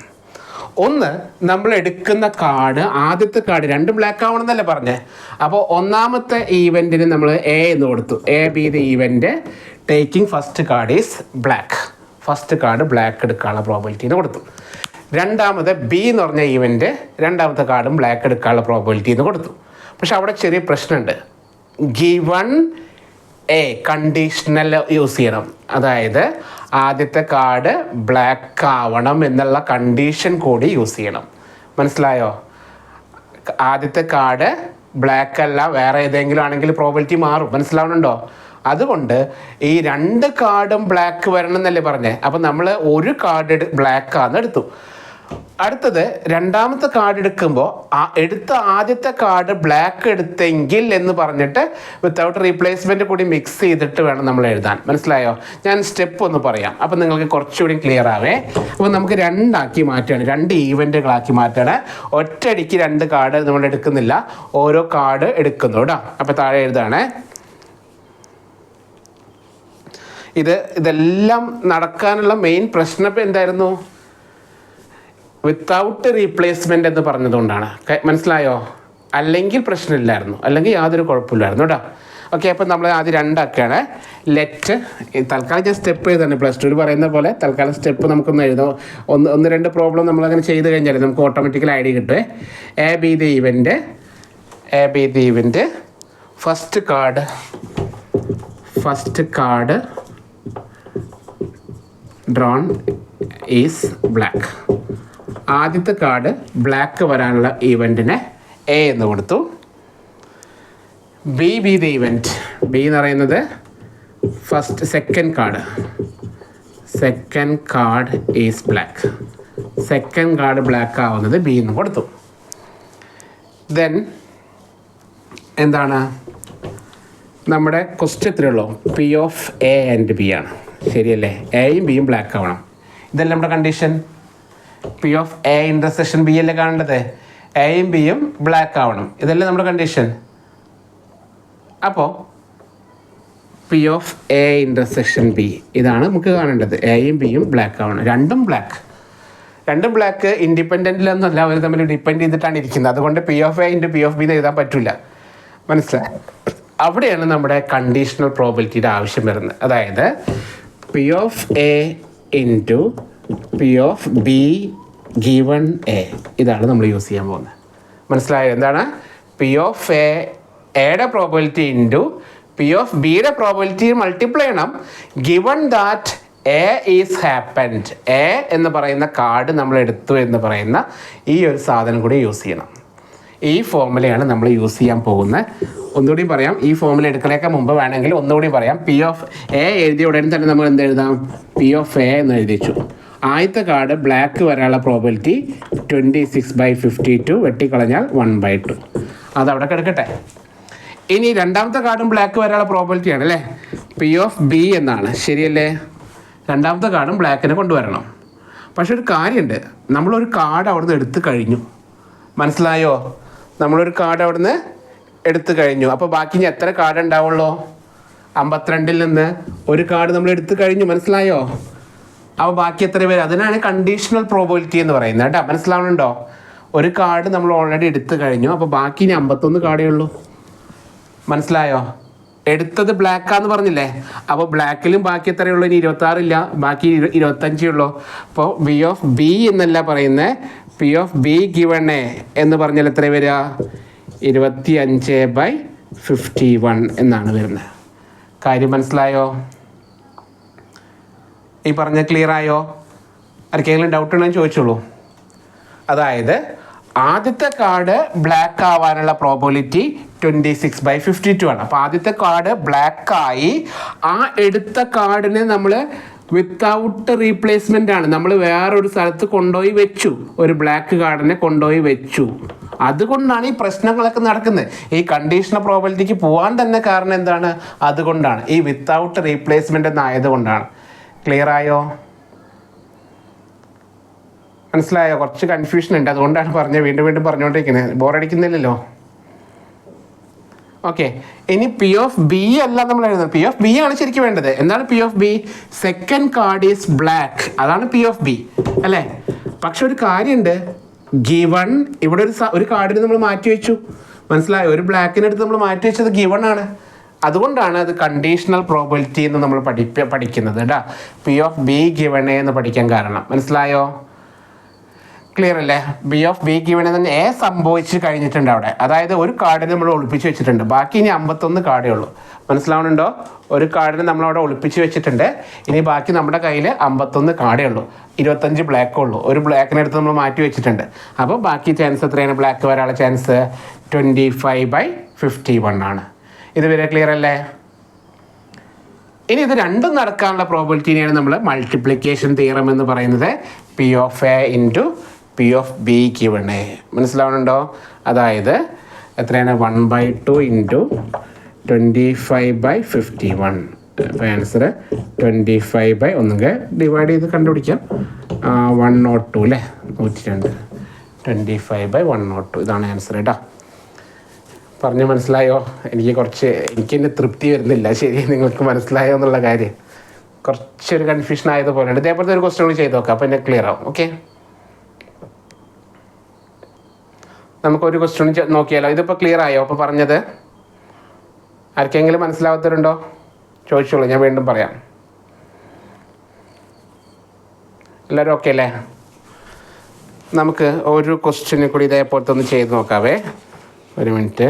ഒന്ന്, നമ്മൾ എടുക്കുന്ന കാർഡ്, ആദ്യത്തെ കാർഡ് 2 ബ്ലാക്ക് ആവണമെന്നല്ലേ പറഞ്ഞേ. അപ്പോൾ ഒന്നാമത്തെ ഈവൻറ്റിന് നമ്മൾ എ എന്ന് കൊടുത്തു. A B the event taking first card is black. First card black എടുക്കാനുള്ള പ്രോബിലിറ്റിന്ന് കൊടുത്തു. രണ്ടാമത് ബി എന്ന് പറഞ്ഞ ഈവൻറ്റ് രണ്ടാമത്തെ കാർഡും ബ്ലാക്ക് എടുക്കാനുള്ള പ്രോബിലിറ്റിന്ന് കൊടുത്തു. പക്ഷെ അവിടെ ചെറിയ പ്രശ്നമുണ്ട്. ഗിവൺ എ കണ്ടീഷണൽ യൂസ് ചെയ്യണം. അതായത് ആദ്യത്തെ കാർഡ് ബ്ലാക്ക് ആവണം എന്നുള്ള കണ്ടീഷൻ കൂടി യൂസ് ചെയ്യണം. മനസ്സിലായോ? ആദ്യത്തെ കാർഡ് ബ്ലാക്ക് അല്ല വേറെ ഏതെങ്കിലും ആണെങ്കിൽ പ്രോബിലിറ്റി മാറും. മനസ്സിലാവുന്നുണ്ടോ? അതുകൊണ്ട് ഈ 2 കാർഡും ബ്ലാക്ക് വരണം എന്നല്ലേ പറഞ്ഞേ. അപ്പം നമ്മൾ ഒരു കാർഡ് ബ്ലാക്കാന്ന് എടുത്തു. അടുത്തത് രണ്ടാമത്തെ കാർഡ് എടുക്കുമ്പോൾ എടുത്ത ആദ്യത്തെ കാർഡ് ബ്ലാക്ക് എടുത്തെങ്കിൽ എന്ന് പറഞ്ഞിട്ട് വിത്തൗട്ട് റീപ്ലേസ്മെൻറ്റ് കൂടി മിക്സ് ചെയ്തിട്ട് വേണം നമ്മൾ എഴുതാൻ. മനസ്സിലായോ? ഞാൻ സ്റ്റെപ്പ് ഒന്ന് പറയാം, അപ്പം നിങ്ങൾക്ക് കുറച്ചുകൂടി ക്ലിയർ ആവേ. അപ്പോൾ നമുക്ക് 2 ആക്കി മാറ്റുകയാണ്, 2 ഈവൻറ്റുകളാക്കി മാറ്റുകയാണ്. ഒറ്റയടിക്ക് 2 കാർഡ് നമ്മൾ എടുക്കുന്നില്ല, ഓരോ കാർഡ് എടുക്കുന്നു കേട്ടോ. അപ്പോൾ താഴെ എഴുതാണ്. ഇതെല്ലാം നടക്കാനുള്ള മെയിൻ പ്രശ്നം ഇപ്പം എന്തായിരുന്നു? വിത്തൗട്ട് റീപ്ലേസ്മെൻ്റ് എന്ന് പറഞ്ഞതുകൊണ്ടാണ്. മനസ്സിലായോ? അല്ലെങ്കിൽ പ്രശ്നമില്ലായിരുന്നു, അല്ലെങ്കിൽ യാതൊരു കുഴപ്പമില്ലായിരുന്നു കേട്ടോ. ഓക്കെ, അപ്പം നമ്മൾ ആദ്യം രണ്ടാക്കുകയാണ്. ലെറ്റ് തൽക്കാലം ഞാൻ സ്റ്റെപ്പ് എഴുതാണ് പ്ലസ് ടുവിൽ പറയുന്ന പോലെ തൽക്കാലം സ്റ്റെപ്പ് നമുക്കൊന്ന് എഴുതാം. ഒന്ന് രണ്ട് പ്രോബ്ലം നമ്മളങ്ങനെ ചെയ്ത് കഴിഞ്ഞാൽ നമുക്ക് ഓട്ടോമാറ്റിക്കൽ ഐഡിയ കിട്ടുമേ. A B the event first card drawn is black. ആദ്യത്തെ കാർഡ് ബ്ലാക്ക് വരാനുള്ള ഈവൻറ്റിനെ എ എന്ന് കൊടുത്തു. ബി ദി ഇവൻറ്റ്, ബി എന്ന് പറയുന്നത് second card is black. Second card black ആവുന്നത് ബി എന്ന് കൊടുത്തു. ദെൻ എന്താണ് നമ്മുടെ ക്വസ്റ്റ്യൻ എത്രയുള്ളൂ? P of A and B ആണ്. ശരിയല്ലേ? എയും ബിയും ബ്ലാക്ക് ആവണം. ഇതല്ല നമ്മുടെ condition. P of A intersection B അല്ലേ കാണേണ്ടത്? എയും ബിയും ബ്ലാക്ക് ആവണം. ഇതല്ലേ നമ്മുടെ കണ്ടീഷൻ. അപ്പോൾ P of A intersection B ഇതാണ് നമുക്ക് കാണേണ്ടത്. എയും ബിയും ബ്ലാക്ക് ആവണം. രണ്ടും ബ്ലാക്ക് ഇൻഡിപെൻഡൻ്റിലൊന്നുമല്ല, അവർ തമ്മിൽ ഡിപ്പെൻഡ് ചെയ്തിട്ടാണ് ഇരിക്കുന്നത്. അതുകൊണ്ട് P of A into P of B എന്ന് എഴുതാൻ പറ്റില്ല. മനസ്സിലായി? അവിടെയാണ് നമ്മുടെ കണ്ടീഷണൽ പ്രോബിലിറ്റിയുടെ ആവശ്യം വരുന്നത്. അതായത് P of A into P of B given A, ഇതാണ് നമ്മൾ യൂസ് ചെയ്യാൻ പോകുന്നത്. മനസ്സിലായോ? എന്താണ് പി ഓഫ് എയുടെ പ്രോബിലിറ്റി ഇൻറ്റു പി ഓഫ് ബിയുടെ പ്രോബിലിറ്റി മൾട്ടിപ്ലൈ ചെയ്യണം. Given that A is happened, A എന്ന് പറയുന്ന കാർഡ് നമ്മൾ എടുത്തു എന്ന് പറയുന്ന ഈ ഒരു സാധനം കൂടി യൂസ് ചെയ്യണം. ഈ ഫോർമുലയാണ് നമ്മൾ യൂസ് ചെയ്യാൻ പോകുന്നത്. ഒന്നുകൂടി പറയാം, ഈ ഫോർമുല എടുക്കലേക്കാൾ മുമ്പ് വേണമെങ്കിൽ ഒന്നുകൂടി പറയാം. പി ഓഫ് എ എഴുതിയ ഉടനെ തന്നെ നമ്മൾ എന്ത് എഴുതാം? പി ഓഫ് എ എന്ന് എഴുതിച്ചു. ആദ്യത്തെ കാർഡ് ബ്ലാക്ക് വരാനുള്ള പ്രോബിലിറ്റി 26/52, വെട്ടിക്കളഞ്ഞാൽ 1/2. അതവിടെ കിടക്കട്ടെ. ഇനി രണ്ടാമത്തെ കാർഡും ബ്ലാക്ക് വരാനുള്ള പ്രോബിലിറ്റി ആണ് അല്ലേ? പി ഓഫ് ബി എന്നാണ്. ശരിയല്ലേ? രണ്ടാമത്തെ കാർഡും ബ്ലാക്കിനെ കൊണ്ടുവരണം. പക്ഷെ ഒരു കാര്യമുണ്ട്, നമ്മളൊരു കാർഡ് അവിടുന്ന് എടുത്തു കഴിഞ്ഞു. മനസ്സിലായോ? നമ്മളൊരു കാർഡ് അവിടുന്ന് എടുത്തു കഴിഞ്ഞു. അപ്പോൾ ബാക്കി ഇനി എത്ര കാർഡ് ഉണ്ടാവുള്ളൂ? 52-ൽ നിന്ന് ഒരു കാർഡ് നമ്മൾ എടുത്തു കഴിഞ്ഞു. മനസ്സിലായോ? അപ്പോൾ ബാക്കി എത്ര പേര്? അതിനാണ് കണ്ടീഷണൽ പ്രോബിലിറ്റി എന്ന് പറയുന്നത് കേട്ടോ. മനസ്സിലാവുന്നുണ്ടോ? ഒരു കാർഡ് നമ്മൾ ഓൾറെഡി എടുത്തു കഴിഞ്ഞു. അപ്പോൾ ബാക്കി ഇനി 51 കാർഡേ ഉള്ളൂ. മനസ്സിലായോ? എടുത്തത് ബ്ലാക്കാന്ന് പറഞ്ഞില്ലേ? അപ്പോൾ ബ്ലാക്കിലും ബാക്കി എത്രയേ ഉള്ളൂ? ഇനി 26 ഇല്ല, ബാക്കി 25 ഉള്ളൂ. അപ്പോൾ ബി ഓഫ് ബി എന്നല്ല പറയുന്നത്, P of B given A എന്ന് പറഞ്ഞാൽ എത്ര വരിക? 25/51 എന്നാണ് വരുന്നത്. കാര്യം മനസ്സിലായോ? ഈ പറഞ്ഞ ക്ലിയർ ആയോ? ആർക്കെങ്കിലും ഡൗട്ട് ഉണ്ടെന്ന് ചോദിച്ചോളൂ. അതായത് ആദ്യത്തെ കാർഡ് ബ്ലാക്ക് ആവാനുള്ള പ്രോബിലിറ്റി 26/52 ആണ്. അപ്പോൾ ആദ്യത്തെ കാർഡ് ബ്ലാക്കായി, ആ എടുത്ത കാർഡിനെ നമ്മൾ വിത്തൗട്ട് റീപ്ലേസ്മെൻ്റ് ആണ്, നമ്മൾ വേറൊരു സ്ഥലത്ത് കൊണ്ടുപോയി വെച്ചു. ഒരു ബ്ലാക്ക് കാർഡിനെ കൊണ്ടുപോയി വെച്ചു. അതുകൊണ്ടാണ് ഈ പ്രശ്നങ്ങളൊക്കെ നടക്കുന്നത്. ഈ കണ്ടീഷണൽ പ്രോബിലിറ്റിക്ക് പോകാൻ തന്നെ കാരണം എന്താണ്? അതുകൊണ്ടാണ്, ഈ വിത്തൗട്ട് റീപ്ലേസ്മെൻ്റ് എന്നായതുകൊണ്ടാണ്. ക്ലിയർ ആയോ? മനസ്സിലായോ? കുറച്ച് കൺഫ്യൂഷൻ ഉണ്ട്, അതുകൊണ്ടാണ് വീണ്ടും പറഞ്ഞുകൊണ്ടിരിക്കുന്നത്. ബോറടിക്കുന്നില്ലല്ലോ. ഓക്കെ, ഇനി പി ഓഫ് ബി അല്ല നമ്മൾ എഴുതുന്നത്. പി ഓഫ് ബി ആണ് ശരിക്കും വേണ്ടത്. എന്താണ് P of B? Second card is black, അതാണ് പി ഓഫ് ബി അല്ലേ? പക്ഷെ ഒരു കാര്യമുണ്ട്, ഗിവൺ ഇവിടെ ഒരു കാർഡിന് നമ്മൾ മാറ്റി വെച്ചു. മനസ്സിലായോ? ഒരു ബ്ലാക്കിനെടുത്ത് നമ്മൾ മാറ്റി വെച്ചത് ഗിവൺ ആണ്. അതുകൊണ്ടാണ് അത് കണ്ടീഷണൽ പ്രോബിലിറ്റി എന്ന് നമ്മൾ പഠിക്കുന്നത് കേട്ടോ. P of B given A എന്ന് പഠിക്കാൻ കാരണം. മനസ്സിലായോ? ക്ലിയർ അല്ലേ? ബി ഓഫ് ബി ഗിവൺ തന്നെ എ സംഭവിച്ച് കഴിഞ്ഞിട്ടുണ്ട് അവിടെ. അതായത് ഒരു കാർഡിന് നമ്മൾ ഒളിപ്പിച്ച് വെച്ചിട്ടുണ്ട്. ബാക്കി ഇനി 51 കാർഡേ ഉള്ളൂ. മനസ്സിലാവുന്നുണ്ടോ? ഒരു കാർഡിന് നമ്മളവിടെ ഒളിപ്പിച്ച് വെച്ചിട്ടുണ്ട്. ഇനി ബാക്കി നമ്മുടെ കയ്യിൽ 51 കാർഡേ ഉള്ളൂ. 25 ബ്ലാക്കേ ഉള്ളൂ. ഒരു ബ്ലാക്കിനെടുത്ത് നമ്മൾ മാറ്റി വെച്ചിട്ടുണ്ട്. അപ്പോൾ ബാക്കി ചാൻസ് എത്രയാണ്? ബ്ലാക്ക് വരാനുള്ള ചാൻസ് 25/51 ആണ്. ഇതുവരെ ക്ലിയർ അല്ലേ? ഇനി ഇത് രണ്ടും നടക്കാനുള്ള പ്രോബിലിറ്റിനെയാണ് നമ്മൾ മൾട്ടിപ്ലിക്കേഷൻ തിയറം എന്ന് പറയുന്നത്. P of A into P of B given A. മനസ്സിലാവുന്നുണ്ടോ? അതായത് എത്രയാണ്? 1/2 ഇൻറ്റു 25/51. അപ്പോൾ ആൻസർ 25 ഒന്നുകിൽ ഡിവൈഡ് ചെയ്ത് കണ്ടുപിടിക്കാം. 102 അല്ലേ? 102. 25/102 ഇതാണ് ആൻസർ കേട്ടോ. പറഞ്ഞ് മനസ്സിലായോ? എനിക്കെന്നെ തൃപ്തി വരുന്നില്ല. ശരി, നിങ്ങൾക്ക് മനസ്സിലായോ എന്നുള്ള കാര്യം കുറച്ചൊരു കൺഫ്യൂഷൻ ആയതുപോലെയാണ്. ഇതേപോലത്തെ ഒരു ക്വസ്റ്റ്യൻ കൂടി ചെയ്ത് നോക്കാം, അപ്പോൾ എന്നെ ക്ലിയർ ആവും. ഓക്കെ, നമുക്കൊരു ക്വസ്റ്റ്യൻ നോക്കിയാലോ? ഇതിപ്പോൾ ക്ലിയർ ആയോ? അപ്പോൾ പറഞ്ഞത് ആർക്കെങ്കിലും മനസ്സിലാവാത്തവരുണ്ടോ? ചോദിച്ചോളൂ, ഞാൻ വീണ്ടും പറയാം. എല്ലാവരും ഓക്കെ അല്ലേ? നമുക്ക് ഒരു ക്വസ്റ്റ്യനെ കൂടി ഇതേപോലത്തെ ഒന്ന് ചെയ്ത് നോക്കാവേ. ഒരു മിനിറ്റ്.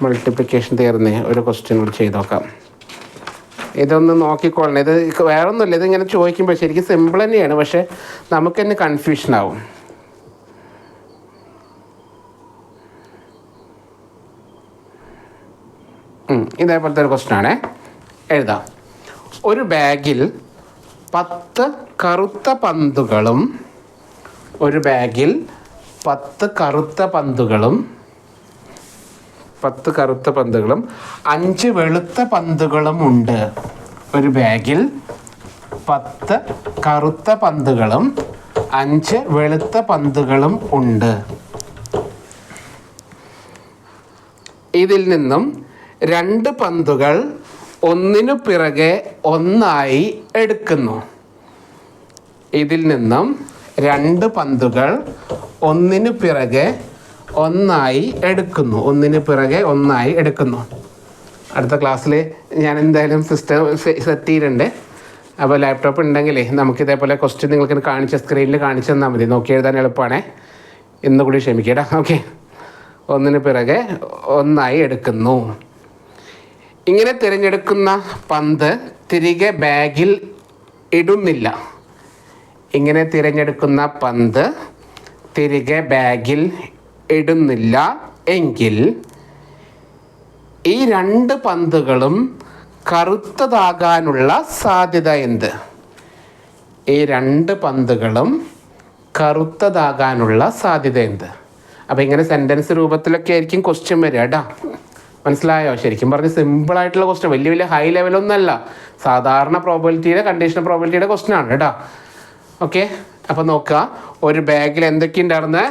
മൾട്ടിപ്ലിക്കേഷൻ തീർന്നേ, ഒരു ക്വസ്റ്റ്യൻ കൂടി ചെയ്ത് നോക്കാം. ഇതൊന്ന് നോക്കിക്കൊള്ളണം. ഇത് വേറെ ഒന്നുമില്ല, ഇതിങ്ങനെ ചോദിക്കുമ്പോൾ ശരിക്കും സിമ്പിൾ തന്നെയാണ്, പക്ഷേ നമുക്ക് തന്നെ കൺഫ്യൂഷനാവും. ഇതേപോലത്തെ ഒരു ക്വസ്റ്റ്യനാണേ. എഴുതാം. ഒരു ബാഗിൽ 10 കറുത്ത പന്തുകളും 5 വെളുത്ത പന്തുകളും ഉണ്ട്. ഒരു ബാഗിൽ 10 കറുത്ത പന്തുകളും 5 വെളുത്ത പന്തുകളും ഉണ്ട്. ഇതിൽ നിന്നും 2 പന്തുകൾ ഒന്നിനു പിറകെ ഒന്നായി എടുക്കുന്നു. ഇതിൽ നിന്നും 2 പന്തുകൾ ഒന്നിനു പിറകെ ഒന്നായി എടുക്കുന്നു. അടുത്ത ക്ലാസ്സിൽ ഞാൻ എന്തായാലും സിസ്റ്റം സെറ്റ് ചെയ്തിട്ടുണ്ട്. അപ്പോൾ ലാപ്ടോപ്പ് ഉണ്ടെങ്കിലേ നമുക്കിതേപോലെ ക്വസ്റ്റ്യൻ നിങ്ങൾക്ക് സ്ക്രീനിൽ കാണിച്ചു തന്നാൽ മതി. നോക്കി എഴുതാൻ എളുപ്പമാണേ. ഇന്ന് കൂടി ക്ഷമിക്കേടാ. ഓക്കെ. ഒന്നിനു പിറകെ ഒന്നായി എടുക്കുന്നു. ഇങ്ങനെ തിരഞ്ഞെടുക്കുന്ന പന്ത് തിരികെ ബാഗിൽ ഇടുന്നില്ല. എങ്കിൽ ഈ 2 പന്തുകളും കറുത്തതാകാനുള്ള സാധ്യത എന്ത്? അപ്പോൾ ഇങ്ങനെ സെൻറ്റൻസ് രൂപത്തിലൊക്കെ ആയിരിക്കും ക്വസ്റ്റ്യൻ വരിക കേട്ടോ. മനസ്സിലായോ? ശരിക്കും പറഞ്ഞ് സിമ്പിളായിട്ടുള്ള ക്വസ്റ്റ്യൻ, വലിയ ഹൈ ലെവലൊന്നുമല്ല. സാധാരണ പ്രോബബിലിറ്റിയുടെ, കണ്ടീഷണൽ പ്രോബബിലിറ്റിയുടെ ക്വസ്റ്റ്യൻ ആണ് കേട്ടോ. ഓക്കെ. അപ്പോൾ നോക്കുക, ഒരു ബാഗിൽ എന്തൊക്കെയുണ്ടായിരുന്നത്?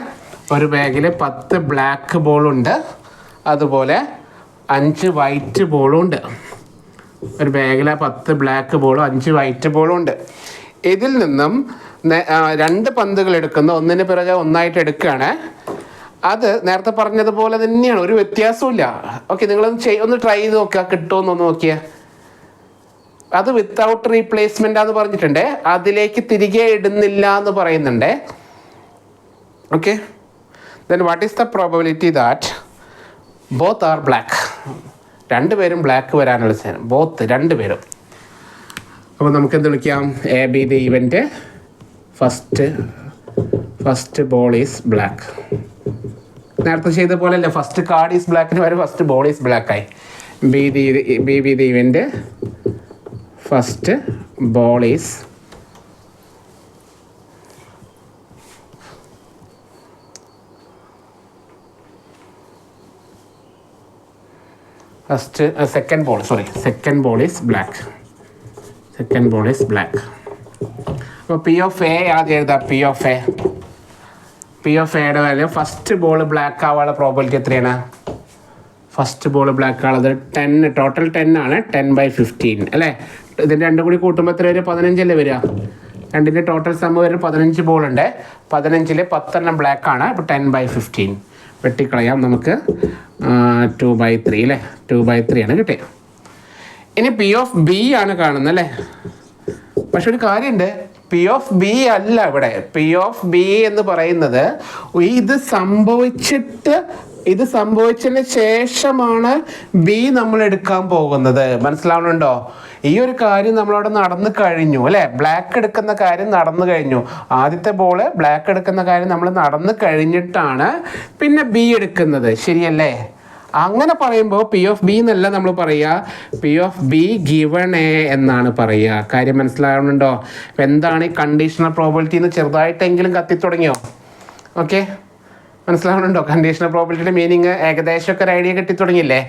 ഒരു ബാഗിൽ 10 ബ്ലാക്ക് ബോളുണ്ട്, അതുപോലെ 5 വൈറ്റ് ബോളും ഉണ്ട്. ഒരു ബാഗിൽ 10 ബ്ലാക്ക് ബോളും 5 വൈറ്റ് ബോളും ഉണ്ട്. ഇതിൽ നിന്നും 2 പന്തുകൾ എടുക്കുന്ന ഒന്നിന് പിറകെ ഒന്നായിട്ട് എടുക്കുകയാണ്. അത് നേരത്തെ പറഞ്ഞതുപോലെ തന്നെയാണ്, ഒരു വ്യത്യാസവും. ഓക്കെ, നിങ്ങളൊന്ന് ട്രൈ ചെയ്ത് നോക്കുക, കിട്ടുമെന്നൊന്ന് നോക്കിയാൽ. അത് വിത്തൗട്ട് റീപ്ലേസ്മെൻ്റ് എന്ന് പറഞ്ഞിട്ടുണ്ട്, അതിലേക്ക് തിരികെ ഇടുന്നില്ല എന്ന് പറയുന്നുണ്ട്. Okay. Then what is the probability that both are black? 2 പേരും ബ്ലാക്ക് വരാനുള്ള ചാൻസ്, ബോത്ത് 2 പേരും. അപ്പോൾ നമുക്ക് എന്ത് വിളിക്കാം? A B the event. First ball is black. നേരത്തെ ചെയ്ത പോലെ അല്ലേ, ഫസ്റ്റ് കാർഡ് ഈസ് ബ്ലാക്കിന് വരെ ഫസ്റ്റ് ബോൾ ഈസ് ബ്ലാക്കായി. B B the event first ball is second ball is black. അപ്പോൾ പി ഓഫ് എ ആദ്യം എഴുതാം. പി ഓഫ് എയുടെ വാല്യൂ, ഫസ്റ്റ് ബോൾ ബ്ലാക്ക് ആവാനുള്ള പ്രോബബിലിറ്റി എത്രയാണ്? ഫസ്റ്റ് ബോൾ ബ്ലാക്ക് ആവുന്നത് 10, ടോട്ടൽ 10 ആണ്. 10/15 അല്ലേ? ഇതിൻ്റെ 2 കൂടി കൂട്ടുമ്പോൾ എത്ര വരും? 15 അല്ലേ വരിക? 2ൻ്റെ ടോട്ടൽ സമ്മ് വരും 15 ബോളുണ്ട്. 15-ൽ 10 ബ്ലാക്ക് ആണ്. അപ്പോൾ 10/15 വെട്ടിക്കളയാം. നമുക്ക് 2/3 അല്ലേ? 2/3 ആണ് കിട്ടിയത്. ഇനി പി ഓഫ് ബി ആണ് കാണുന്നത് അല്ലേ? പക്ഷെ ഒരു കാര്യമുണ്ട്, പി ഓഫ് ബി അല്ല ഇവിടെ. പി ഓഫ് ബി എന്ന് പറയുന്നത് ഇത് സംഭവിച്ചതിന് ശേഷമാണ് ബി നമ്മൾ എടുക്കാൻ പോകുന്നത്. മനസ്സിലാവുന്നുണ്ടോ? ഈ ഒരു കാര്യം നമ്മളവിടെ നടന്നു കഴിഞ്ഞു അല്ലേ? ബ്ലാക്ക് എടുക്കുന്ന കാര്യം നടന്നു കഴിഞ്ഞു. ആദ്യത്തെ ബോള് ബ്ലാക്ക് എടുക്കുന്ന കാര്യം നമ്മൾ നടന്നു കഴിഞ്ഞിട്ടാണ് പിന്നെ ബി എടുക്കുന്നത്. ശരിയല്ലേ? അങ്ങനെ പറയുമ്പോൾ പി ഓഫ് ബി എന്നല്ല നമ്മൾ പറയുക, P of B given A എന്നാണ് പറയുക. കാര്യം മനസ്സിലാവുന്നുണ്ടോ? എന്താണ് ഈ കണ്ടീഷണൽ പ്രോബബിലിറ്റി എന്ന് ചെറുതായിട്ടെങ്കിലും കത്തിത്തുടങ്ങിയോ? ഓക്കെ, മനസ്സിലാവുന്നുണ്ടോ? കണ്ടീഷണൽ പ്രോബബിലിറ്റിയുടെ മീനിങ് ഏകദേശമൊക്കെ ഒരു ഐഡിയ കിട്ടിത്തുടങ്ങിയില്ലേ?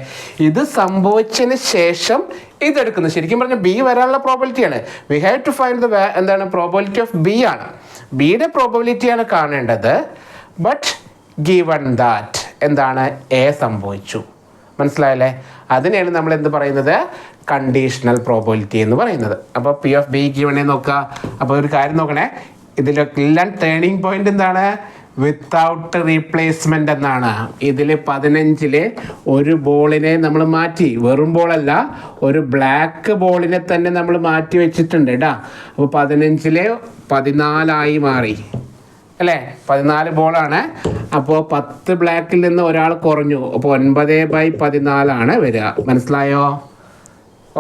ഇത് സംഭവിച്ചതിന് ശേഷം ഇതെടുക്കുന്നു. ശരിക്കും പറഞ്ഞാൽ ബി വരാനുള്ള പ്രോബബിലിറ്റിയാണ്. We have to find the probability of B ആണ്. ബിയുടെ പ്രോബബിലിറ്റിയാണ് കാണേണ്ടത്. ബട്ട് ഗിവൺ ദാറ്റ് എന്താണ്? എ സംഭവിച്ചു. മനസ്സിലായല്ലേ? അതിനെയാണ് നമ്മൾ എന്ത് പറയുന്നത്? കണ്ടീഷണൽ പ്രോബബിലിറ്റി എന്ന് പറയുന്നത്. അപ്പോൾ P of B given A നോക്കുക. അപ്പോൾ ഒരു കാര്യം നോക്കണേ, ഇതിലെല്ലാം ടേണിംഗ് പോയിന്റ് എന്താണ്? വിത്തൗട്ട് റീപ്ലേസ്മെൻ്റ് എന്നാണ്. ഇതിൽ 15 ഒരു ബോളിനെ നമ്മൾ മാറ്റി, വെറും ബോളല്ല, ഒരു ബ്ലാക്ക് ബോളിനെ തന്നെ നമ്മൾ മാറ്റി വെച്ചിട്ടുണ്ട് കേട്ടോ. അപ്പോൾ 15 14 മാറി അല്ലേ? 14 ബോളാണ്. അപ്പോൾ 10 ബ്ലാക്കിൽ നിന്ന് ഒരാൾ കുറഞ്ഞു. അപ്പോൾ 9/14 വരിക. മനസ്സിലായോ?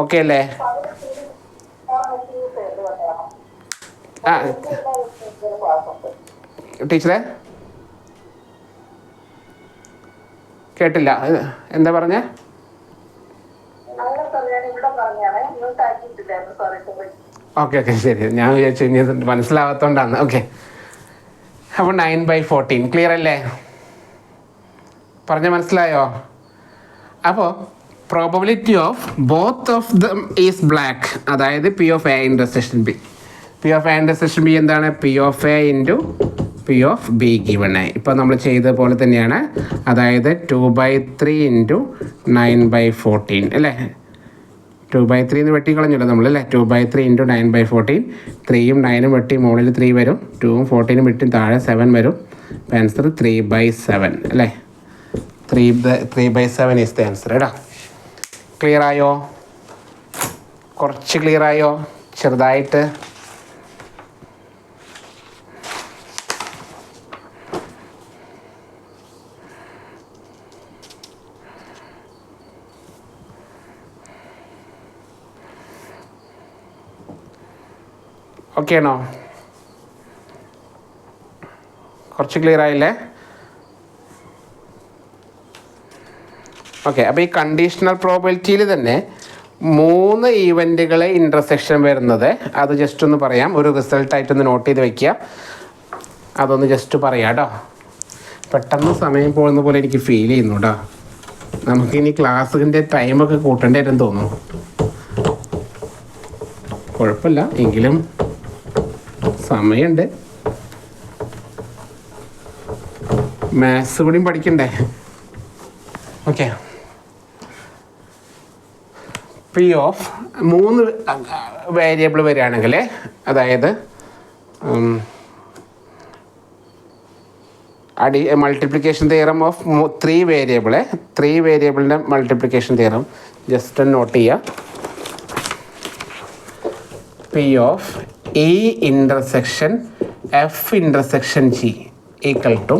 ഓക്കെ അല്ലേ? ആ ടീച്ചറെ കേട്ടില്ല, എന്താ പറഞ്ഞേ? ഓക്കെ ശരി, ഞാൻ വിചാരിച്ചു ഇനി മനസ്സിലാവാത്തോണ്ടാണ്. ഓക്കെ, അപ്പോൾ 9/14 ക്ലിയർ അല്ലേ? പറഞ്ഞ മനസ്സിലായോ? അപ്പോൾ probability of both of them is black, അതായത് P of A intersection B. P of A intersection B എന്താണ്? P of A into P of B given A. ഇപ്പോൾ നമ്മൾ ചെയ്ത പോലെ തന്നെയാണ്, അതായത് 2/3 ഇൻറ്റു 9/14 അല്ലേ? 2/3 എന്ന് വെട്ടിക്കളഞ്ഞല്ലോ നമ്മൾ അല്ലേ? 2/3 ഇൻറ്റു 9/14. 3യും 9ഉം വെട്ടി മുകളിൽ 3 വരും, 2ഉം 14ഉം വെട്ടി താഴെ 7 വരും. ആൻസർ 3/7 അല്ലേ? 3/7 ഈസ് ദ ആൻസർ കേട്ടോ. ക്ലിയർ ആയോ? കുറച്ച് ക്ലിയർ ആയോ? ചെറുതായിട്ട്. ഓക്കെ ആണോ? കുറച്ച് ക്ലിയർ ആയില്ലേ? ഓക്കെ, അപ്പോൾ ഈ കണ്ടീഷണൽ പ്രോബബിലിറ്റിയിൽ തന്നെ 3 ഈവൻറ്റുകളെ ഇൻ്റർസെക്ഷൻ വരുന്നത്, അത് ജസ്റ്റ് ഒന്ന് പറയാം. ഒരു റിസൾട്ടായിട്ടൊന്ന് നോട്ട് ചെയ്ത് വയ്ക്കുക. അതൊന്ന് ജസ്റ്റ് പറയാം കേട്ടോ. പെട്ടെന്ന് സമയം പോകുന്ന പോലെ എനിക്ക് ഫീൽ ചെയ്യുന്നു കേട്ടോ. നമുക്കിനി ക്ലാസ്സിൻ്റെ ടൈമൊക്കെ കൂട്ടേണ്ടി വരും തോന്നുന്നു. കുഴപ്പമില്ല, എങ്കിലും സമയമുണ്ട്. മാത്സ് കൂടിയും പഠിക്കണ്ടേ? ഓക്കെ, പി ഓഫ് 3 വേരിയബിൾ വരികയാണെങ്കിൽ, അതായത് മൾട്ടിപ്ലിക്കേഷൻ തിയറം ഓഫ് 3 വേരിയബിളിൻ്റെ മൾട്ടിപ്ലിക്കേഷൻ തിയറം ജസ്റ്റ് നോട്ട് ചെയ്യുക. P of E intersection F intersection G equal to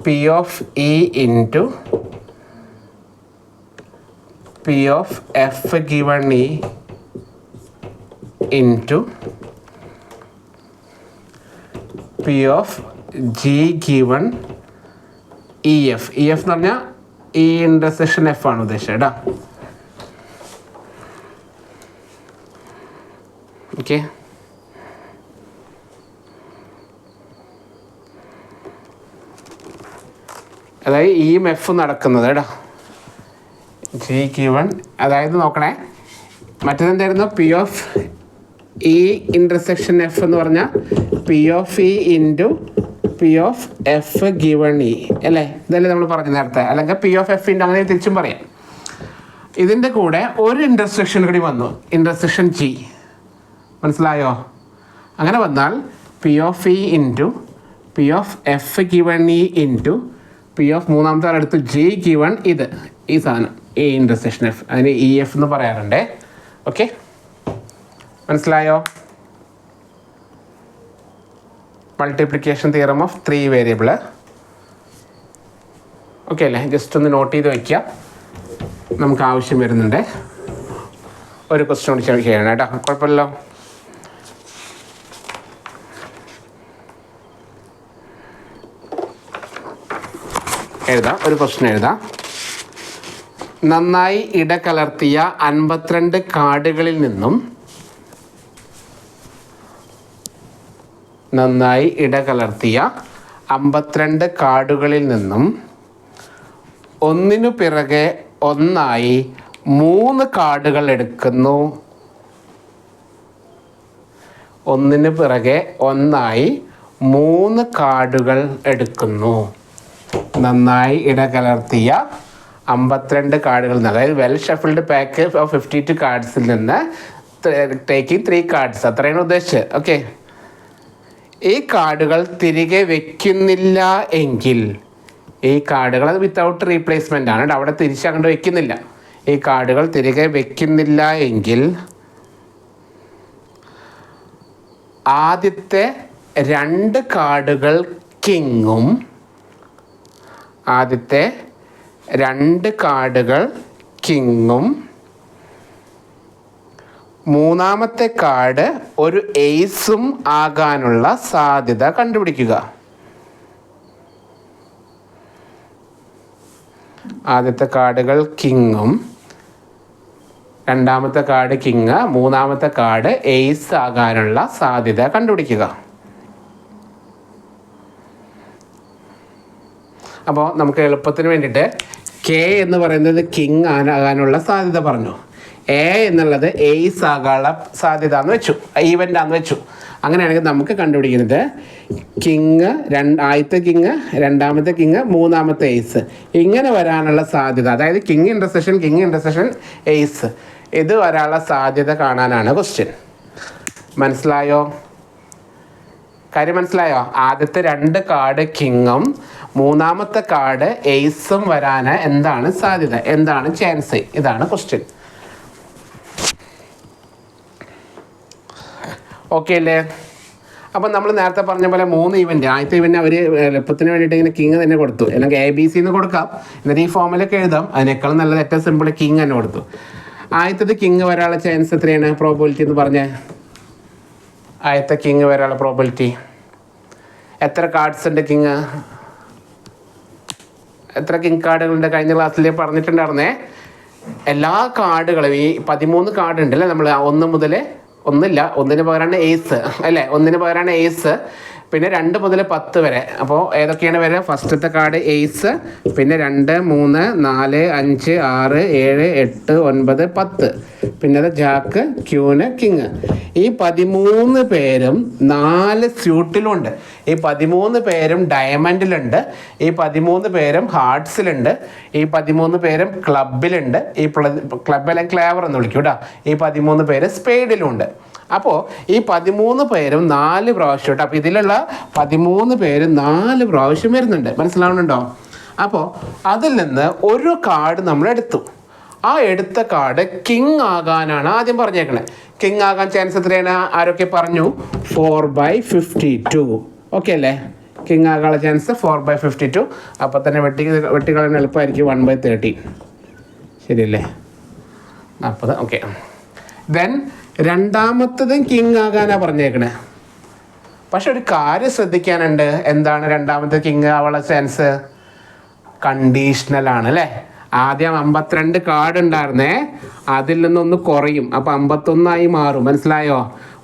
P of E into P of F given E into P of G given E F. E F എന്ന് പറഞ്ഞാൽ ഇ ഇൻ്റർസെക്ഷൻ എഫ് ആണ് ഉദ്ദേശിച്ചത് കേട്ടോ. ഓക്കെ, അതായത് ഇയും എഫ് നടക്കുന്നത് കേട്ടോ. ജി ഗിവൺ, അതായത് നോക്കണേ, മറ്റേതെന്തായിരുന്നു? P of E intersection F എന്ന് പറഞ്ഞാൽ P of E into P of F given E അല്ലേ? ഇതല്ലേ നമ്മൾ പറഞ്ഞു നേരത്തെ. അല്ലെങ്കിൽ പി ഓഫ് എഫ് ഇൻറ്റു, അങ്ങനെ തിരിച്ചും പറയാം. ഇതിൻ്റെ കൂടെ ഒരു ഇൻ്റർസെക്ഷൻ കൂടി വന്നു, ഇൻ്റർസെക്ഷൻ ജി. മനസ്സിലായോ? അങ്ങനെ വന്നാൽ P of E into P of F given E into P of മൂന്നാമത്തെ ആളെടുത്ത് ജി ഗിവൺ ഇത്, ഈ സാധനം ഈ ഇൻ്റർസെക്ഷൻ എഫ്, അതിന് ഇ എഫ് എന്ന് പറയാറുണ്ട്. ഓക്കെ, മനസ്സിലായോ? Multiplication theorem of 3 variable. Okay അല്ലേ? ജസ്റ്റ് ഒന്ന് നോട്ട് ചെയ്ത് വയ്ക്കുക, നമുക്ക് ആവശ്യം വരുന്നുണ്ട്. ഒരു ക്വസ്റ്റ്യൻ കൂടി ചെയ്യണം കേട്ടോ, കുഴപ്പമില്ലല്ലോ. എഴുതാം, ഒരു ക്വസ്റ്റ്യൻ എഴുതാം. നന്നായി ഇടകലർത്തിയ 52 കാർഡുകളിൽ നിന്നും നന്നായി ഇടകലർത്തിയ 52 കാർഡുകളിൽ നിന്നും ഒന്നിനു പിറകെ ഒന്നായി 3 കാർഡുകൾ എടുക്കുന്നു. ഒന്നിനു പിറകെ ഒന്നായി 3 കാർഡുകൾ എടുക്കുന്നു. നന്നായി ഇടകലർത്തിയ 52 കാർഡുകളിൽ നിന്ന്, അതായത് വെൽ ഷഫിൾഡ് പാക്ക് ഓഫ് 52 കാർഡ്സിൽ നിന്ന് ടേക്കിംഗ് 3 കാർഡ്സ്, അത്രയാണ് ഉദ്ദേശിച്ചത്. ഓക്കെ, ഈ കാർഡുകൾ തിരികെ വെക്കുന്നില്ല എങ്കിൽ, ഈ കാർഡുകൾ അത് വിത്തൗട്ട് റീപ്ലേസ്മെൻ്റ് ആണ്, അവിടെ തിരിച്ചങ്ങോട്ട് വെക്കുന്നില്ല. ഈ കാർഡുകൾ തിരികെ വെക്കുന്നില്ല എങ്കിൽ ആദ്യത്തെ 2 കാർഡുകൾ കിങ്ങും മൂന്നാമത്തെ കാർഡ് ഒരു എയ്സും ആകാനുള്ള സാധ്യത കണ്ടുപിടിക്കുക. ആദ്യത്തെ കാർഡുകൾ കിങ്ങും, രണ്ടാമത്തെ കാർഡ് കിങ്, മൂന്നാമത്തെ കാർഡ് എയ്സ് ആകാനുള്ള സാധ്യത കണ്ടുപിടിക്കുക. അപ്പോൾ നമുക്ക് എളുപ്പത്തിന് വേണ്ടിയിട്ട് കെ എന്ന് പറയുന്നത് കിങ് ആകാനുള്ള സാധ്യത പറഞ്ഞു, എ എന്നുള്ളത് എയ്സ് ആകാനുള്ള സാധ്യത എന്ന് വെച്ചു, ഈവൻ്റ് ആണെന്ന് വെച്ചു. അങ്ങനെയാണെങ്കിൽ നമുക്ക് കണ്ടുപിടിക്കുന്നത് കിങ്, ആദ്യത്തെ കിങ്, രണ്ടാമത്തെ കിങ്, മൂന്നാമത്തെ എയ്സ്, ഇങ്ങനെ വരാനുള്ള സാധ്യത, അതായത് കിങ് ഇൻ്റർസെക്ഷൻ എയ്സ്, ഇത് വരാനുള്ള സാധ്യത കാണാനാണ് ക്വസ്റ്റ്യൻ. മനസ്സിലായോ? കാര്യം മനസ്സിലായോ? ആദ്യത്തെ 2 കാർഡ് കിങ്ങും മൂന്നാമത്തെ കാർഡ് എയ്സും വരാൻ എന്താണ് സാധ്യത, എന്താണ് ചാൻസ്, ഇതാണ് ക്വസ്റ്റ്യൻ. ഓക്കെ അല്ലേ? അപ്പം നമ്മൾ നേരത്തെ പറഞ്ഞ പോലെ 3 ഇവൻറ്റ്, ആദ്യത്തെ ഇവൻറ്റ് അവർ എളുപ്പത്തിന് വേണ്ടിയിട്ട് ഇങ്ങനെ കിങ് തന്നെ കൊടുത്തു, അല്ലെങ്കിൽ ABC എന്ന് കൊടുക്കാം, എന്നിട്ട് ഈ ഫോമിലൊക്കെ എഴുതാം. അതിനേക്കാളും നല്ലത് ഏറ്റവും സിമ്പിൾ കിങ് തന്നെ കൊടുത്തു. ആദ്യത്തത് കിങ് വരാനുള്ള ചാൻസ് എത്രയാണ്, പ്രോബിലിറ്റി എന്ന് പറഞ്ഞേ? ആദ്യത്തെ കിങ് വരാനുള്ള പ്രോബിലിറ്റി എത്ര കാർഡ്സ് ഉണ്ട്? കിങ് എത്ര കിങ് കാർഡുകളുണ്ട്? കഴിഞ്ഞ ക്ലാസ്സിൽ പറഞ്ഞിട്ടുണ്ടായിരുന്നേ, എല്ലാ കാർഡുകളും ഈ 13 കാർഡ് ഉണ്ടല്ലേ, നമ്മൾ 1 മുതൽ, ഒന്നില്ല, 1-ന് പകരമാണ് എയ്സ് അല്ലേ, 1-ന് പകരമാണ് എയ്സ്, പിന്നെ 2 മുതൽ 10 വരെ. അപ്പോൾ ഏതൊക്കെയാണ് വരെ? ഫസ്റ്റത്തെ കാർഡ് എയ്സ്, പിന്നെ 2, 3, 4, 5, 6, 7, 8, 9, 10, പിന്നെ അത് ജാക്ക്, ക്യൂന്, കിങ്. ഈ 13 പേരും 4 സ്യൂട്ടിലുണ്ട്. ഈ 13 പേരും ഡയമണ്ടിലുണ്ട്, ഈ 13 പേരും ഹാർട്സിലുണ്ട്, ഈ 13 പേരും ക്ലബിലുണ്ട്, ഈ ക്ലബ് അല്ലെങ്കിൽ ക്ലേവർ എന്ന് വിളിക്കും കേട്ടോ. ഈ 13 പേര് സ്പേഡിലുണ്ട്. അപ്പോൾ ഈ 13 പേരും 4 പ്രാവശ്യം കേട്ടോ. അപ്പോൾ ഇതിലുള്ള 13 പേരും 4 പ്രാവശ്യം വരുന്നുണ്ട്. മനസ്സിലാവുന്നുണ്ടോ? അപ്പോൾ അതിൽ നിന്ന് ഒരു കാർഡ് നമ്മൾ എടുത്തു. ആ എടുത്ത കാർഡ് കിങ് ആകാനാണ് ആദ്യം പറഞ്ഞേക്കണേ. കിങ് ആകാൻ ചാൻസ് എത്രയാണ്? ആരൊക്കെ പറഞ്ഞു? 4/52. ഓക്കെ അല്ലേ? കിങ് ആകാനുള്ള ചാൻസ് 4/52. അപ്പോൾ തന്നെ വെട്ടിക്കളയാൻ എളുപ്പമായിരിക്കും. 1/13 ശരിയല്ലേ? 40. ഓക്കെ. ദെൻ രണ്ടാമത്തതും കിങ് ആകാനാണ് പറഞ്ഞേക്കണേ. പക്ഷെ ഒരു കാര്യം ശ്രദ്ധിക്കാനുണ്ട്. എന്താണ് രണ്ടാമത്തെ കിങ് ആവാനുള്ള ചാൻസ്? കണ്ടീഷണലാണ് അല്ലേ? ആദ്യം 52 കാർഡ് ഉണ്ടായിരുന്നേ, അതിൽ നിന്നൊന്ന് കുറയും, അപ്പോൾ 51 മാറും. മനസ്സിലായോ?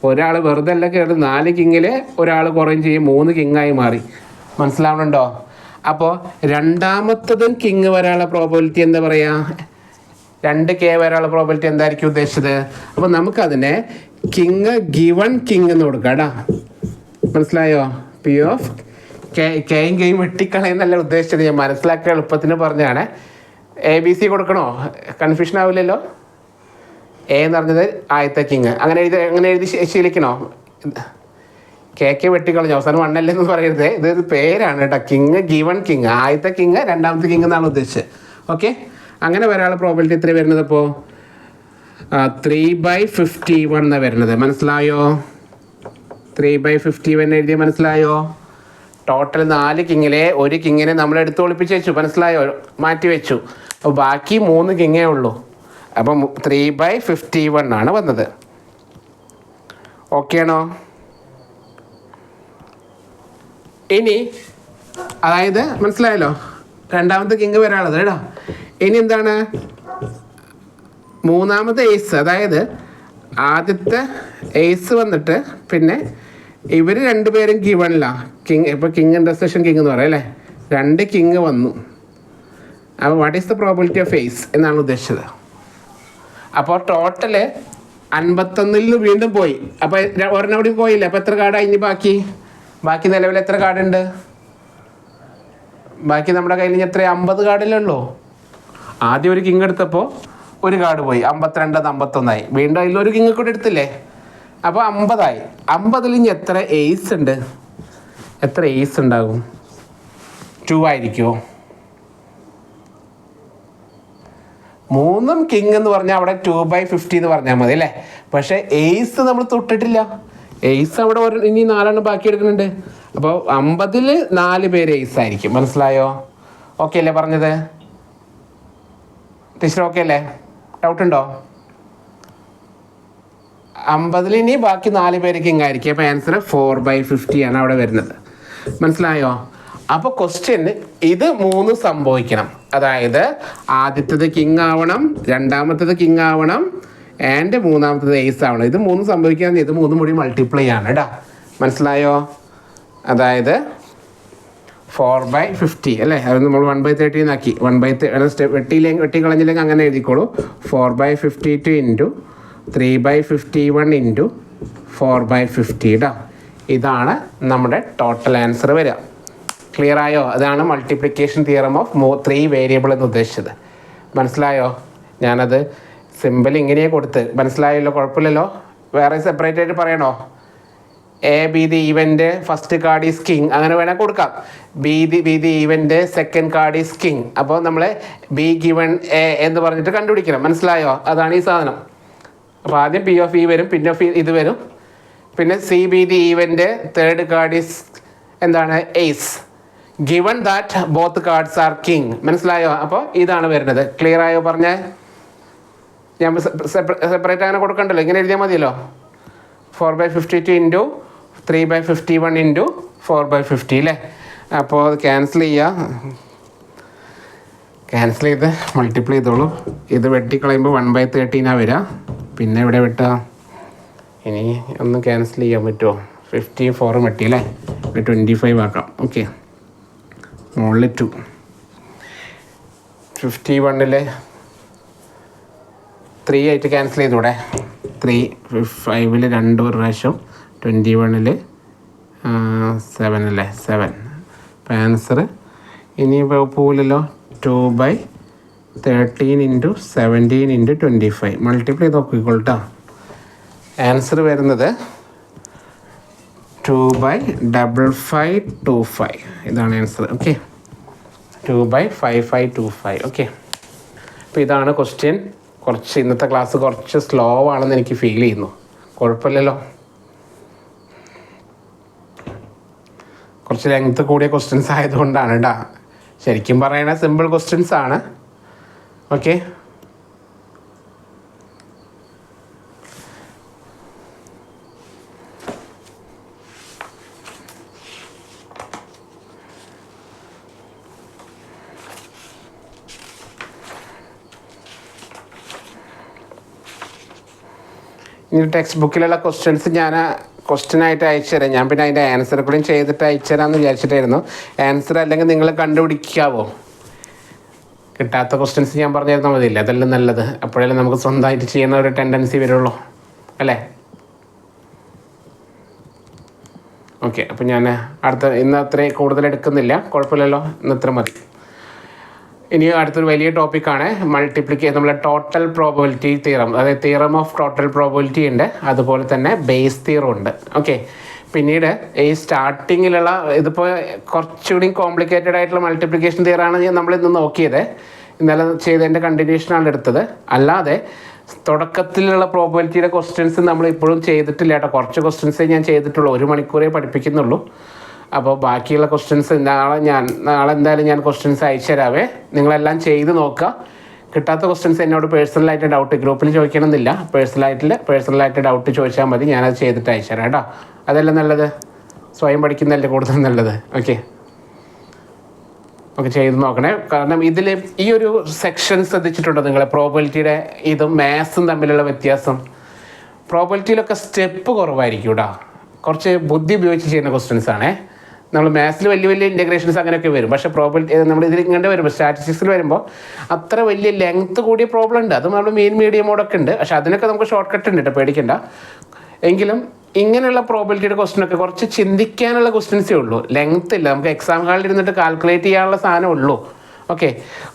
ഒരാൾ വെറുതെ അല്ല കയറി 4 കിങ്ങിൽ ഒരാൾ കുറയും ചെയ്യും, 3 കിങ്ങായി മാറി. മനസ്സിലാവുന്നുണ്ടോ? അപ്പോൾ രണ്ടാമത്തതും കിങ് വരാനുള്ള പ്രോബിലിറ്റി എന്താ പറയുക? 2K വരാനുള്ള പ്രോബിലിറ്റി എന്തായിരിക്കും ഉദ്ദേശിച്ചത്? അപ്പോൾ നമുക്കതിനെ കിങ് ഗിവൺ കിങ് എന്ന് കൊടുക്കാം കേട്ടോ. മനസ്സിലായോ? പി ഓഫ് കെയും കെയും വെട്ടിക്കളയെന്നല്ല ഉദ്ദേശിച്ചത്, ഞാൻ മനസ്സിലാക്കാൻ എളുപ്പത്തിന് പറഞ്ഞാണ്. ABC കൊടുക്കണോ? കൺഫ്യൂഷൻ ആവില്ലല്ലോ. എ എന്ന് പറഞ്ഞത് ആദ്യത്തെ കിങ്, അങ്ങനെ എഴുതി ശീലിക്കണോ? കെ വെട്ടിക്കളഞ്ഞു, അവസാനം 1 അല്ലെന്ന് പറയരുത്. ഇതൊരു പേരാണ് കേട്ടോ. കിങ് ഗിവൺ കിങ്, ആദ്യത്തെ കിങ് രണ്ടാമത്തെ കിങ് എന്നാണ് ഉദ്ദേശിച്ചത്. ഓക്കെ, അങ്ങനെ വരാനുള്ള പ്രോബിലിറ്റി എത്ര വരുന്നത്? അപ്പോൾ 3/51 എന്നാണ് വരുന്നത്. മനസ്സിലായോ? 3/51 എഴുതിയ മനസ്സിലായോ? ടോട്ടൽ 4 കിങ്ങിലെ ഒരു കിങ്ങിനെ നമ്മൾ എടുത്ത് ഒളിപ്പിച്ച് വെച്ചു. മനസ്സിലായോ? മാറ്റി വെച്ചു. അപ്പോൾ ബാക്കി 3 കിങ്ങേ ഉള്ളൂ. അപ്പം 3/51 ആണ് വന്നത്. ഓക്കെ ആണോ? ഇനി അതായത് മനസ്സിലായല്ലോ, രണ്ടാമത്തെ കിങ് വരാനുള്ളത് കേട്ടോ. ഇനി എന്താണ്? മൂന്നാമത്തെ എയ്സ്, അതായത് ആദ്യത്തെ എയ്സ് വന്നിട്ട് പിന്നെ ഇവർ 2 പേരും ഗിവണില്ല. കിങ് ഇപ്പോൾ കിങ് ഇൻ്റർസെക്ഷൻ കിങ് എന്ന് പറയാം അല്ലേ? 2 കിങ് വന്നു. അപ്പോൾ what is the probability of ace എന്നാണ് ഉദ്ദേശിച്ചത്. അപ്പോൾ ടോട്ടല് 51-ൽ നിന്ന് വീണ്ടും പോയി. അപ്പോൾ ഒരെണ്ണം കൂടി പോയില്ല. അപ്പോൾ എത്ര കാർഡായി ഇനി ബാക്കി നിലവിൽ എത്ര കാർഡുണ്ട്? ബാക്കി നമ്മുടെ കയ്യിൽ ഇനി എത്ര? 50 കാർഡിലേ ഉള്ളൂ. ആദ്യം ഒരു കിങ് എടുത്തപ്പോൾ ഒരു കാർഡ് പോയി, 52 51 വീണ്ടും അതിലൊരു കിങ് കൂടി എടുത്തില്ലേ, അപ്പോൾ 50 50 ഇനി എത്ര എയ്സ് ഉണ്ട്? എത്ര എയ്സ് ഉണ്ടാകും? 2 ആയിരിക്കുമോ? 3 കിങ് എന്ന് പറഞ്ഞാൽ അവിടെ 2/50 എന്ന് പറഞ്ഞാൽ മതി അല്ലേ. പക്ഷേ എയ്സ് നമ്മൾ തൊട്ടിട്ടില്ല. എയ്സ് അവിടെ ഇനി 4 ബാക്കി എടുക്കുന്നുണ്ട്. അപ്പോൾ 50 4 പേര് എയ്സ് ആയിരിക്കും. മനസ്സിലായോ? ഓക്കെ അല്ലേ പറഞ്ഞത്? ടീച്ചർ ഓക്കെ അല്ലേ? ഡൗട്ട് ഉണ്ടോ? 50 ഇനി ബാക്കി 4 പേര് കിങ് ആയിരിക്കും. അപ്പോൾ ആൻസർ 4/50 ആണ് അവിടെ വരുന്നത്. മനസ്സിലായോ? അപ്പോൾ ക്വസ്റ്റ്യന് ഇത് 3 സംഭവിക്കണം. അതായത് ആദ്യത്തേത് കിങ് ആവണം, രണ്ടാമത്തേത് കിങ് ആവണം, ആൻഡ് മൂന്നാമത്തേത് എയ്സ് ആവണം. ഇത് 3 സംഭവിക്കാൻ ഇത് 3 കൂടി മൾട്ടിപ്ലൈ ആണ് കേട്ടോ. മനസ്സിലായോ? അതായത് 4/50 അല്ലേ, അത് നമ്മൾ 1/13 ആക്കി. 1/30 വെട്ടി അങ്ങനെ എഴുതിക്കോളൂ. 4/52 ഇൻറ്റു 3/51 ഇൻറ്റു 4/50 കേട്ടോ. ഇതാണ് നമ്മുടെ ടോട്ടൽ ആൻസർ വരിക. ക്ലിയർ ആയോ? അതാണ് മൾട്ടിപ്ലിക്കേഷൻ തിയറം ഓഫ് 3 വേരിയബിൾ എന്ന് ഉദ്ദേശിച്ചത്. മനസ്സിലായോ? ഞാനത് സിമ്പിൾ ഇങ്ങനെ കൊടുത്ത് മനസ്സിലായല്ലോ, കുഴപ്പമില്ലല്ലോ. വേറെ സെപ്പറേറ്റ് ആയിട്ട് പറയണോ? A B the event first card is king അങ്ങനെ വേണേൽ കൊടുക്കാം. B the event second card is king. അപ്പോൾ നമ്മൾ ബി ഗിവൺ എ എന്ന് പറഞ്ഞിട്ട് കണ്ടുപിടിക്കണം. മനസ്സിലായോ? അതാണ് ഈ സാധനം. അപ്പോൾ ആദ്യം പി ഓഫ് ഇ വരും, പിന്നെ ഓഫ് ഇത് വരും, പിന്നെ C B the event third card is എന്താണ്? Ace. Given that both cards are king. മനസ്സിലായോ? അപ്പോൾ ഇതാണ് വരുന്നത്. ക്ലിയർ ആയോ? പറഞ്ഞേ. ഞാൻ സെപ്പറേറ്റ് അങ്ങനെ കൊടുക്കണ്ടല്ലോ, ഇങ്ങനെ എഴുതിയാൽ മതിയല്ലോ. 4/52 ഇൻറ്റു 3/51 ഇൻറ്റു 4/50 അല്ലേ. അപ്പോൾ അത് ക്യാൻസൽ ചെയ്ത് മൾട്ടിപ്ലൈ ചെയ്തോളൂ. ഇത് വെട്ടിക്കളയുമ്പോൾ 1/13 വരിക. പിന്നെ ഇവിടെ വിട്ടുക, ഇനി ഒന്ന് ക്യാൻസൽ ചെയ്യാൻ പറ്റുമോ? 54 വെട്ടി അല്ലേ, 25 ആക്കാം. ഓക്കെ, മുകളിൽ 2. 51 3 ആയിട്ട് ക്യാൻസൽ ചെയ്തൂടെ? 3 5 2 പ്രാവശ്യം, 21 7 അല്ലേ, 7. അപ്പോൾ ആൻസർ ഇനി പോകില്ലല്ലോ. 2/13 ഇൻറ്റു 17 ഇൻറ്റു 25 മൾട്ടിപ്ലൈ ചെയ്ത് നോക്കിക്കോട്ടോ. ആൻസർ വരുന്നത് 2/5525. ഇതാണ് ആൻസർ. ഓക്കെ, 2/5525. ഓക്കെ, അപ്പോൾ ഇതാണ് ക്വസ്റ്റ്യൻ. കുറച്ച് ഇന്നത്തെ ക്ലാസ് കുറച്ച് സ്ലോ ആണെന്ന് എനിക്ക് ഫീൽ ചെയ്യുന്നു. കുഴപ്പമില്ലല്ലോ, കുറച്ച് ലെങ്ത് കൂടിയ ക്വസ്റ്റ്യൻസ് ആയതുകൊണ്ടാണ് കേട്ടോ. ശരിക്കും പറയണ സിമ്പിൾ ക്വസ്റ്റ്യൻസ് ആണ്. ഓക്കെ, ഇനി ടെക്സ്റ്റ് ബുക്കിലുള്ള ക്വസ്റ്റ്യൻസ് ഞാൻ ക്വസ്റ്റ്യനായിട്ട് അയച്ചു തരാം. ഞാൻ പിന്നെ അതിൻ്റെ ആൻസർ കൂടി ചെയ്തിട്ട് അയച്ചു തരാമെന്ന് വിചാരിച്ചിട്ടായിരുന്നു. ആൻസർ അല്ലെങ്കിൽ നിങ്ങൾ കണ്ടുപിടിക്കാവോ? കിട്ടാത്ത ക്വസ്റ്റ്യൻസ് ഞാൻ പറഞ്ഞു തരുന്ന മതിയില്ല, അതെല്ലാം നല്ലത്. അപ്പോഴല്ലേ നമുക്ക് സ്വന്തമായിട്ട് ചെയ്യുന്ന ഒരു ടെൻഡൻസി വരുള്ളൂ അല്ലേ. ഓക്കെ, അപ്പോൾ ഞാൻ ഇന്ന് അത്രയും കൂടുതൽ എടുക്കുന്നില്ല, കുഴപ്പമില്ലല്ലോ, ഇന്ന് ഇത്ര മതി. ഇനി അടുത്തൊരു വലിയ ടോപ്പിക്കാണ് നമ്മളെ ടോട്ടൽ പ്രോബബിലിറ്റി തിയറം. അതായത് തിയറം ഓഫ് ടോട്ടൽ പ്രോബബിലിറ്റി ഉണ്ട്, അതുപോലെ തന്നെ ബേസ് തിയറം ഉണ്ട്. ഓക്കെ, പിന്നീട് ഈ സ്റ്റാർട്ടിങ്ങിലുള്ള ഇതിപ്പോൾ കുറച്ചുകൂടി കോംപ്ലിക്കേറ്റഡ് ആയിട്ടുള്ള മൾട്ടിപ്ലിക്കേഷൻ തിയറാണ് നമ്മളിന്ന് നോക്കിയത്. ഇന്നലെ ചെയ്തതിൻ്റെ കണ്ടിന്യൂഷനാണ് എടുത്തത്. അല്ലാതെ തുടക്കത്തിലുള്ള പ്രോബബിലിറ്റിയുടെ ക്വസ്റ്റ്യൻസ് നമ്മൾ ഇപ്പോഴും ചെയ്തിട്ടില്ല കേട്ടോ. കുറച്ച് ക്വസ്റ്റ്യൻസേ ഞാൻ ചെയ്തിട്ടുള്ളൂ, 1 മണിക്കൂറേ പഠിപ്പിക്കുന്നുള്ളൂ. അപ്പോൾ ബാക്കിയുള്ള ക്വസ്റ്റ്യൻസ് നാളെ എന്തായാലും ഞാൻ ക്വസ്റ്റ്യൻസ് അയച്ചു തരാവേ. നിങ്ങളെല്ലാം ചെയ്ത് നോക്കുക. കിട്ടാത്ത ക്വസ്റ്റ്യൻസ് എന്നോട് പേഴ്സണലായിട്ട് ഡൗട്ട് ഗ്രൂപ്പിൽ ചോദിക്കണമെന്നില്ല, പേഴ്സണലായിട്ട് ഡൗട്ട് ചോദിച്ചാൽ മതി, ഞാനത് ചെയ്തിട്ട് അയച്ചു തരാം കേട്ടോ. അതല്ല നല്ലത്, സ്വയം പഠിക്കുന്നതല്ലേ കൂടുതൽ നല്ലത്. ഓക്കെ, ചെയ്ത് നോക്കണേ. കാരണം ഇതിൽ ഈ ഒരു സെക്ഷൻ ശ്രദ്ധിച്ചിട്ടുണ്ടോ നിങ്ങൾ? പ്രോബബിലിറ്റിയുടെ ഇതും മാത്സും തമ്മിലുള്ള വ്യത്യാസം. പ്രോബബിലിറ്റിയിലൊക്കെ സ്റ്റെപ്പ് കുറവായിരിക്കും കേട്ടോ, കുറച്ച് ബുദ്ധി ഉപയോഗിച്ച് ചെയ്യുന്ന ക്വസ്റ്റ്യൻസ് ആണേ. നമ്മൾ മാത്സിൽ വലിയ ഇൻറ്റഗ്രേഷൻസ് അങ്ങനെയൊക്കെ വരും. പക്ഷേ പ്രോബബിലിറ്റി നമ്മൾ ഇതിൽ ഇങ്ങനെ വരുമ്പോൾ സ്റ്റാറ്റിസ്റ്റിക്സിൽ വരുമ്പോൾ അത്ര വലിയ ലെങ്ത്ത് കൂടിയ പ്രോബ്ലം ഉണ്ട്. അത് നമ്മൾ മീഡിയം മോഡൊക്കെ ഉണ്ട്, പക്ഷേ അതിനൊക്കെ നമുക്ക് ഷോർട്ട് കട്ട് ഉണ്ട് കേട്ടോ, പേടിക്കണ്ട. എങ്കിലും ഇങ്ങനെയുള്ള പ്രോബബിലിറ്റിയുടെ ക്വസ്റ്റ്യനൊക്കെ കുറച്ച് ചിന്തിക്കാനുള്ള ക്വസ്റ്റ്യൻസേ ഉള്ളൂ, ലെങ്ത്ത് ഇല്ല. നമുക്ക് എക്സാം ഹാളിൽ ഇരുന്നിട്ട് കാൽക്കുലേറ്റ് ചെയ്യാനുള്ള സാധനം ഉള്ളൂ. ഓക്കെ,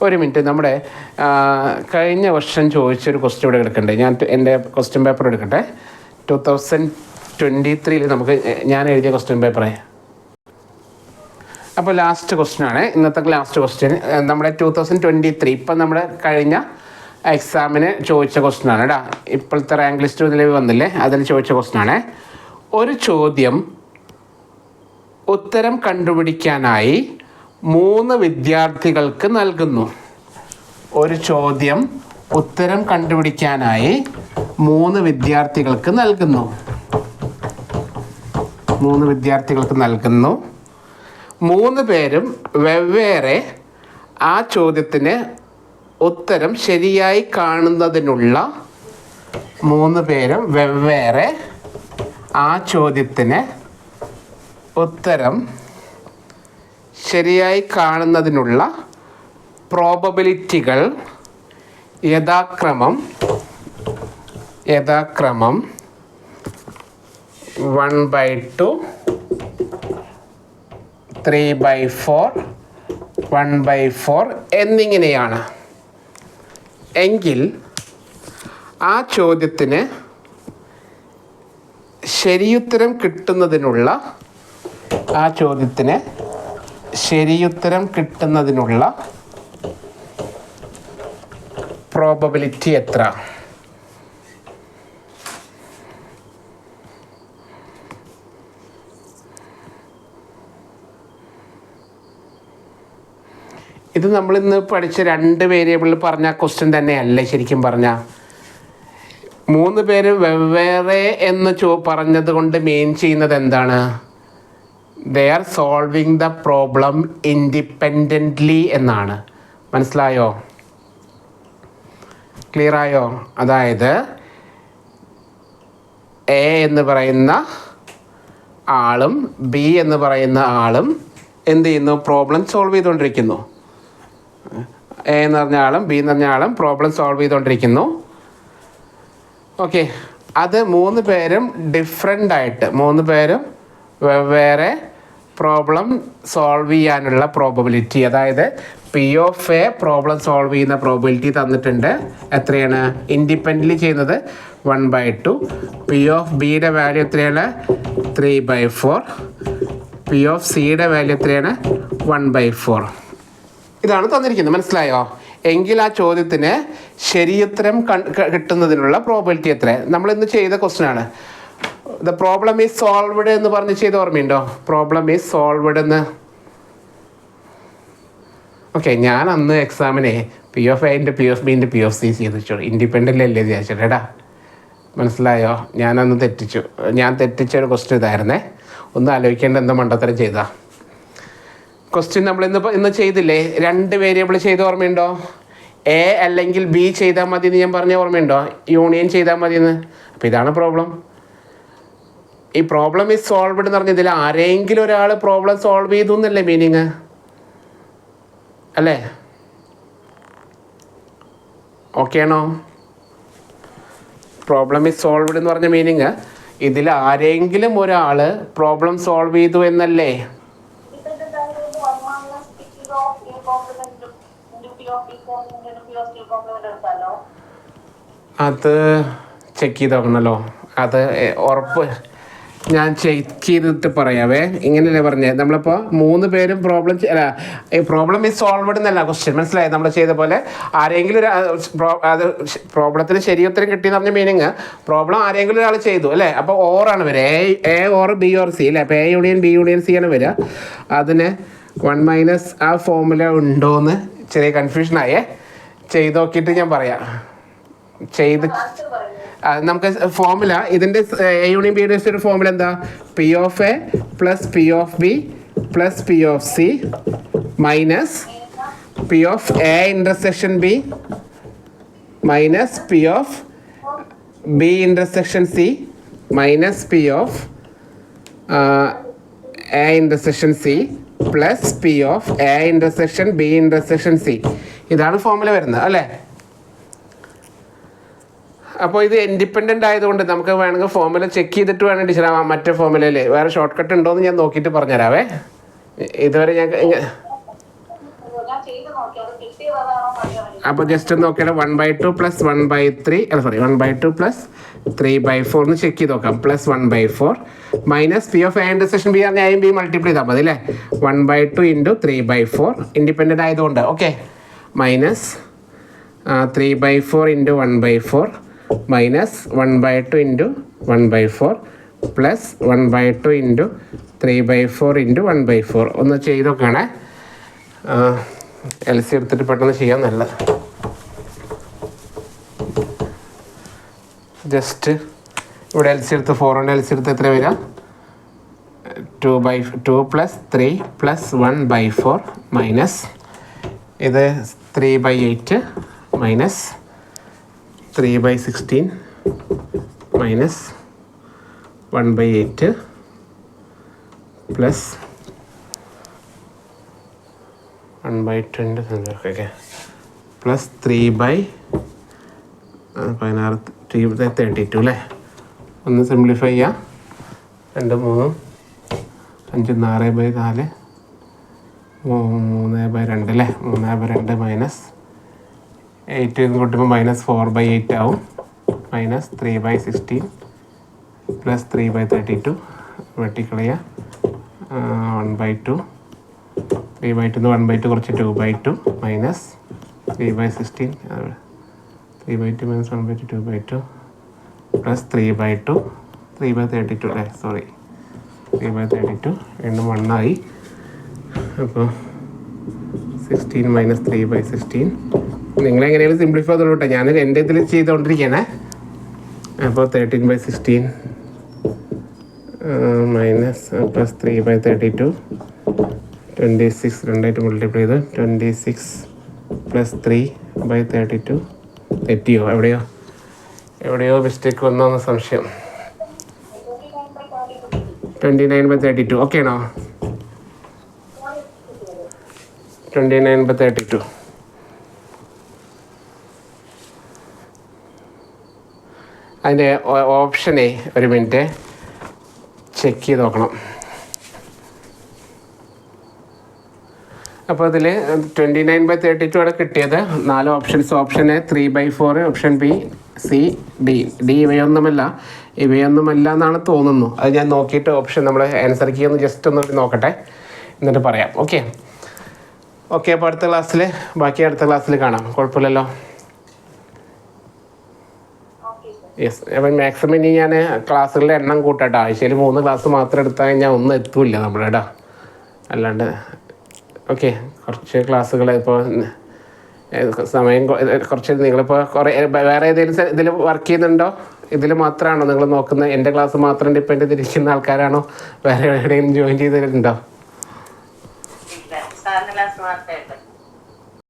ഒരു മിനിറ്റ്. നമ്മുടെ കഴിഞ്ഞ വർഷം ചോദിച്ചൊരു ക്വസ്റ്റ്യൻ ഇവിടെ എടുക്കണ്ടേ? ഞാൻ എൻ്റെ ക്വസ്റ്റ്യൻ പേപ്പർ എടുക്കട്ടെ. 2023 നമുക്ക് ഞാൻ എഴുതിയ ക്വസ്റ്റ്യൻ പേപ്പറേ. അപ്പോൾ ലാസ്റ്റ് ക്വസ്റ്റ്യൻ ആണ് ഇന്നത്തെ ലാസ്റ്റ് ക്വസ്റ്റ്യൻ. നമ്മുടെ 2023 ഇപ്പം നമ്മുടെ കഴിഞ്ഞ എക്സാമിന് ചോദിച്ച ക്വസ്റ്റ്യൻ ആണ് കേട്ടോ. ഇപ്പോഴത്തെ റാങ്ക് ലിസ്റ്റ് നിലവിൽ വന്നില്ലേ, അതിൽ ചോദിച്ച ക്വസ്റ്റ്യൻ ആണ്. ഒരു ചോദ്യം ഉത്തരം കണ്ടുപിടിക്കാനായി 3 വിദ്യാർത്ഥികൾക്ക് നൽകുന്നു. ഒരു ചോദ്യം ഉത്തരം കണ്ടുപിടിക്കാനായി 3 വിദ്യാർത്ഥികൾക്ക് നൽകുന്നു. 3 വിദ്യാർത്ഥികൾക്ക് നൽകുന്നു. 3 പേരും വെവ്വേറെ ആ ചോദ്യത്തിന് ഉത്തരം ശരിയായി കാണുന്നതിനുള്ള 3 പേരും വെവ്വേറെ ആ ചോദ്യത്തിന് ഉത്തരം ശരിയായി കാണുന്നതിനുള്ള പ്രോബബിലിറ്റികൾ യഥാക്രമം 1/2, 3/4, 1/4 എന്നിങ്ങനെയാണ്. എങ്കിൽ ആ ചോദ്യത്തിന് ശരിയുത്തരം കിട്ടുന്നതിനുള്ള പ്രോബബിലിറ്റി എത്ര? ഇത് നമ്മളിന്ന് പഠിച്ച 2 വേരിയബിളിൽ പറഞ്ഞ ക്വസ്റ്റ്യൻ തന്നെയല്ലേ ശരിക്കും പറഞ്ഞാൽ. 3 പേര് വെവ്വേറെ എന്ന് പറഞ്ഞത് കൊണ്ട് മീൻ ചെയ്യുന്നത് എന്താണ്? They are solving the problem independently എന്നാണ്. മനസ്സിലായോ? ക്ലിയർ ആയോ? അതായത് എ എന്ന് പറയുന്ന ആളും ബി എന്ന് പറയുന്ന ആളും എന്ത് ചെയ്യുന്നു? പ്രോബ്ലം സോൾവ് ചെയ്തുകൊണ്ടിരിക്കുന്നു. എ എന്ന് പറഞ്ഞ ആളും ബി എന്ന് പറഞ്ഞ ആളും പ്രോബ്ലം സോൾവ് ചെയ്തുകൊണ്ടിരിക്കുന്നു. ഓക്കെ, അത് 3 പേരും ഡിഫറെൻ്റ് ആയിട്ട് 3 പേരും വെവ്വേറെ പ്രോബ്ലം സോൾവ് ചെയ്യാനുള്ള പ്രോബബിലിറ്റി, അതായത് P of A problem solve ചെയ്യുന്ന പ്രോബബിലിറ്റി തന്നിട്ടുണ്ട്. എത്രയാണ്? ഇൻഡിപെൻഡൻ്റ്ലി ചെയ്യുന്നത് 1/2. പി ഓഫ് ബിയുടെ വാല്യൂ എത്രയാണ്? 3/4. പി ഓഫ് സിയുടെ വാല്യൂ എത്രയാണ്? 1/4. ഇതാണ് തന്നിരിക്കുന്നത്. മനസ്സിലായോ? എങ്കിൽ ആ ചോദ്യത്തിന് ശരിയുത്തരം കിട്ടുന്നതിനുള്ള പ്രോബബിലിറ്റി എത്ര? നമ്മളിന്ന് ചെയ്ത ക്വസ്റ്റ്യൻ ആണ്. ദ പ്രോബ്ലം ഈസ് സോൾവ്ഡ് എന്ന് പറഞ്ഞ് ചെയ്ത് ഓർമ്മയുണ്ടോ? പ്രോബ്ലം ഈസ് സോൾവ്ഡ് എന്ന്. ഓക്കെ, ഞാൻ അന്ന് എക്സാമിനെ പി ഓഫ് എൻ്റെ പി ഓഫ് ബിൻ്റെ പി ഓഫ് സി ചെയ്ത് വെച്ചു. ഇൻഡിപെൻഡൻ്റ് അല്ലേ വിചാരിച്ചിട്ടേടാ. മനസ്സിലായോ? ഞാനന്ന് തെറ്റിച്ചു. ഞാൻ തെറ്റിച്ചൊരു ക്വസ്റ്റ്യൻ ഇതായിരുന്നേ. ഒന്ന് ആലോചിക്കേണ്ട എന്താ മണ്ടത്തരം ചെയ്താ ക്വസ്റ്റ്യൻ നമ്മൾ ഇന്ന് ചെയ്തില്ലേ? 2 വേരിയബിൾ ചെയ്ത് ഓർമ്മയുണ്ടോ? എ അല്ലെങ്കിൽ ബി ചെയ്താൽ മതി എന്ന് ഞാൻ പറഞ്ഞ ഓർമ്മയുണ്ടോ? യൂണിയൻ ചെയ്താൽ മതി എന്ന്. അപ്പോൾ ഇതാണ് പ്രോബ്ലം. ഈ പ്രോബ്ലം ഈസ് സോൾവ്ഡ് എന്ന് പറഞ്ഞ ഇതിൽ ആരെങ്കിലും ഒരാൾ പ്രോബ്ലം സോൾവ് ചെയ്തു എന്നല്ലേ മീനിങ് അല്ലേ? ഓക്കെ ആണോ? പ്രോബ്ലം ഈസ് സോൾവ്ഡ് എന്ന് പറഞ്ഞ മീനിങ് ഇതിൽ ആരെങ്കിലും ഒരാൾ പ്രോബ്ലം സോൾവ് ചെയ്തു എന്നല്ലേ? അത് ചെക്ക് ചെയ്ത് നോക്കണമല്ലോ. അത് ഉറപ്പ് ഞാൻ ചെക്ക് ചെയ്തിട്ട് പറയാവേ. ഇങ്ങനെയല്ലേ പറഞ്ഞത്? നമ്മളിപ്പോൾ 3 പേരും പ്രോബ്ലം ഈ പ്രോബ്ലം ഈസ് സോൾവ്ഡ് എന്നല്ല ക്വസ്റ്റ്യൻ. മനസ്സിലായി? നമ്മൾ ചെയ്ത പോലെ ആരെങ്കിലും അത് പ്രോബ്ലത്തിന് ശരിയുത്തരം കിട്ടിയെന്ന് പറഞ്ഞ മീനിങ് പ്രോബ്ലം ആരെങ്കിലും ഒരാൾ ചെയ്തു അല്ലേ? അപ്പോൾ ഓറാണ് വരിക. A or B or C അല്ലേ? അപ്പോൾ A union B union C ആണ് വരിക. അതിന് 1 - ആ ഫോർമുല ഉണ്ടോയെന്ന് ചെറിയ കൺഫ്യൂഷനായേ. ചെയ്ത് നോക്കിയിട്ട് ഞാൻ പറയാം. നമുക്ക് ഫോർമുല ഇതിൻ്റെ എ യൂണിയൻ ബിയുടെ ഒരു ഫോർമുല എന്താ? P of A plus P of B plus P of C minus P of A intersection B minus P of B intersection C minus P of A intersection C plus P of A intersection B intersection C. ഇതാണ് ഫോർമുല വരുന്നത് അല്ലേ? അപ്പോൾ ഇത് ഇൻഡിപെൻഡൻ്റ് ആയതുകൊണ്ട് നമുക്ക് വേണമെങ്കിൽ ഫോർമുല ചെക്ക് ചെയ്തിട്ട് വേണം ടീച്ചർ മറ്റേ ഫോർമുലയിൽ വേറെ ഷോർട്ട് കട്ട് ഉണ്ടോ എന്ന് ഞാൻ നോക്കിയിട്ട് പറഞ്ഞുതരാവേ. ഇതുവരെ ഞാൻ അപ്പോൾ ജസ്റ്റ് ഒന്ന് നോക്കിയാൽ 1/2 + 1/3 സോറി 1/2 + 3/4 എന്ന് ചെക്ക് ചെയ്ത് നോക്കാം. +1/4 - P of A intersection B പറഞ്ഞാൽ A B മൾട്ടിപ്ലൈ ചെയ്താൽ മതി അല്ലേ. 1/2 × 3/4 ഇൻഡിപെൻഡൻ്റ് ആയതുകൊണ്ട് ഓക്കെ. -3/4 × 1/4 -1/2 × 1/4 +1/2 × 3/4 × 1/4 ഒന്ന് ചെയ്ത് നോക്കുകയാണേ. LC എടുത്തിട്ട് പെട്ടെന്ന് ചെയ്യാൻ നല്ലത്. ജസ്റ്റ് ഇവിടെ LC എടുത്ത് 4 കൊണ്ട് LC എടുത്ത് എത്ര വരിക? 2 + 3 + 1/4 മൈനസ് ഇത് 3/8 minus 3/16 minus 1/8 plus 1/20 okay plus 3/32 അല്ലേ. ഒന്ന് സിംപ്ലിഫൈ ചെയ്യാം. 2 3 5 6/4 3/2 അല്ലേ. 3/2 മൈനസ് 8 കൂട്ടുമ്പോൾ -4/8 ആവും. Minus 3/16 plus 3/32 വെട്ടിക്കളയുക. 1/2 3/2 1/2 കുറച്ച് 2/2 മൈനസ് 3/16 3/2 മൈനസ് 1/2 2/2 പ്ലസ് 3/2 3/32 അല്ലേ സോറി 3/32 വീണ്ടും 1 ആയി. അപ്പോൾ 16 മൈനസ് 3/16 നിങ്ങളെങ്ങനെയാണ് സിംപ്ലിഫൈ ചെയ്തോളൂ കേട്ടോ. ഞാൻ എൻ്റെ ഇതിൽ ചെയ്തുകൊണ്ടിരിക്കുകയാണേ. അപ്പോൾ 13/16 മൈനസ് പ്ലസ് 3/32 26 രണ്ടായിട്ട് മൾട്ടിപ്ലൈ ചെയ്ത് 26 പ്ലസ് 3/32 തെറ്റിയോ? എവിടെയോ മിസ്റ്റേക്ക് വന്നോന്ന് സംശയം. 29/32 ഓക്കെ ആണോ? 29/32 അതിൻ്റെ ഓപ്ഷനെ ഒരു മിനിറ്റ് ചെക്ക് ചെയ്ത് നോക്കണം. അപ്പോൾ അതിൽ 29/32 ആണ് കിട്ടിയത്. 4 options. Option A 3/4, option B C D. ഇവയൊന്നുമല്ല എന്നാണ് തോന്നുന്നു. അത് ഞാൻ നോക്കിയിട്ട് ഓപ്ഷൻ നമ്മൾ ആൻസർ ചെയ്യുമെന്ന് ജസ്റ്റ് ഒന്ന് നോക്കട്ടെ, എന്നിട്ട് പറയാം. ഓക്കെ അപ്പോൾ അടുത്ത ക്ലാസ്സിൽ കാണാം. കുഴപ്പമില്ലല്ലോ. യെസ്. അപ്പം മാക്സിമം ഇനി ഞാൻ ക്ലാസ്സുകളുടെ എണ്ണം കൂട്ടട്ടോ. ആഴ്ചയിൽ 3 ക്ലാസ് മാത്രം എടുത്താൽ കഴിഞ്ഞാൽ ഒന്നും എത്തൂല്ല നമ്മുടെ ഇടാ. അല്ലാണ്ട് ഓക്കെ കുറച്ച് ക്ലാസ്സുകൾ ഇപ്പോൾ സമയം കുറച്ച് നിങ്ങളിപ്പോൾ കുറേ വേറെ ഏതെങ്കിലും ഇതിൽ വർക്ക് ചെയ്യുന്നുണ്ടോ? ഇതിൽ മാത്രമാണോ നിങ്ങൾ നോക്കുന്നത്? എൻ്റെ ക്ലാസ് മാത്രം ഡിപ്പെൻഡ് ചെയ്തിരിക്കുന്ന ആൾക്കാരാണോ? വേറെ എവിടെയെങ്കിലും ജോയിൻ ചെയ്തിട്ടുണ്ടോ?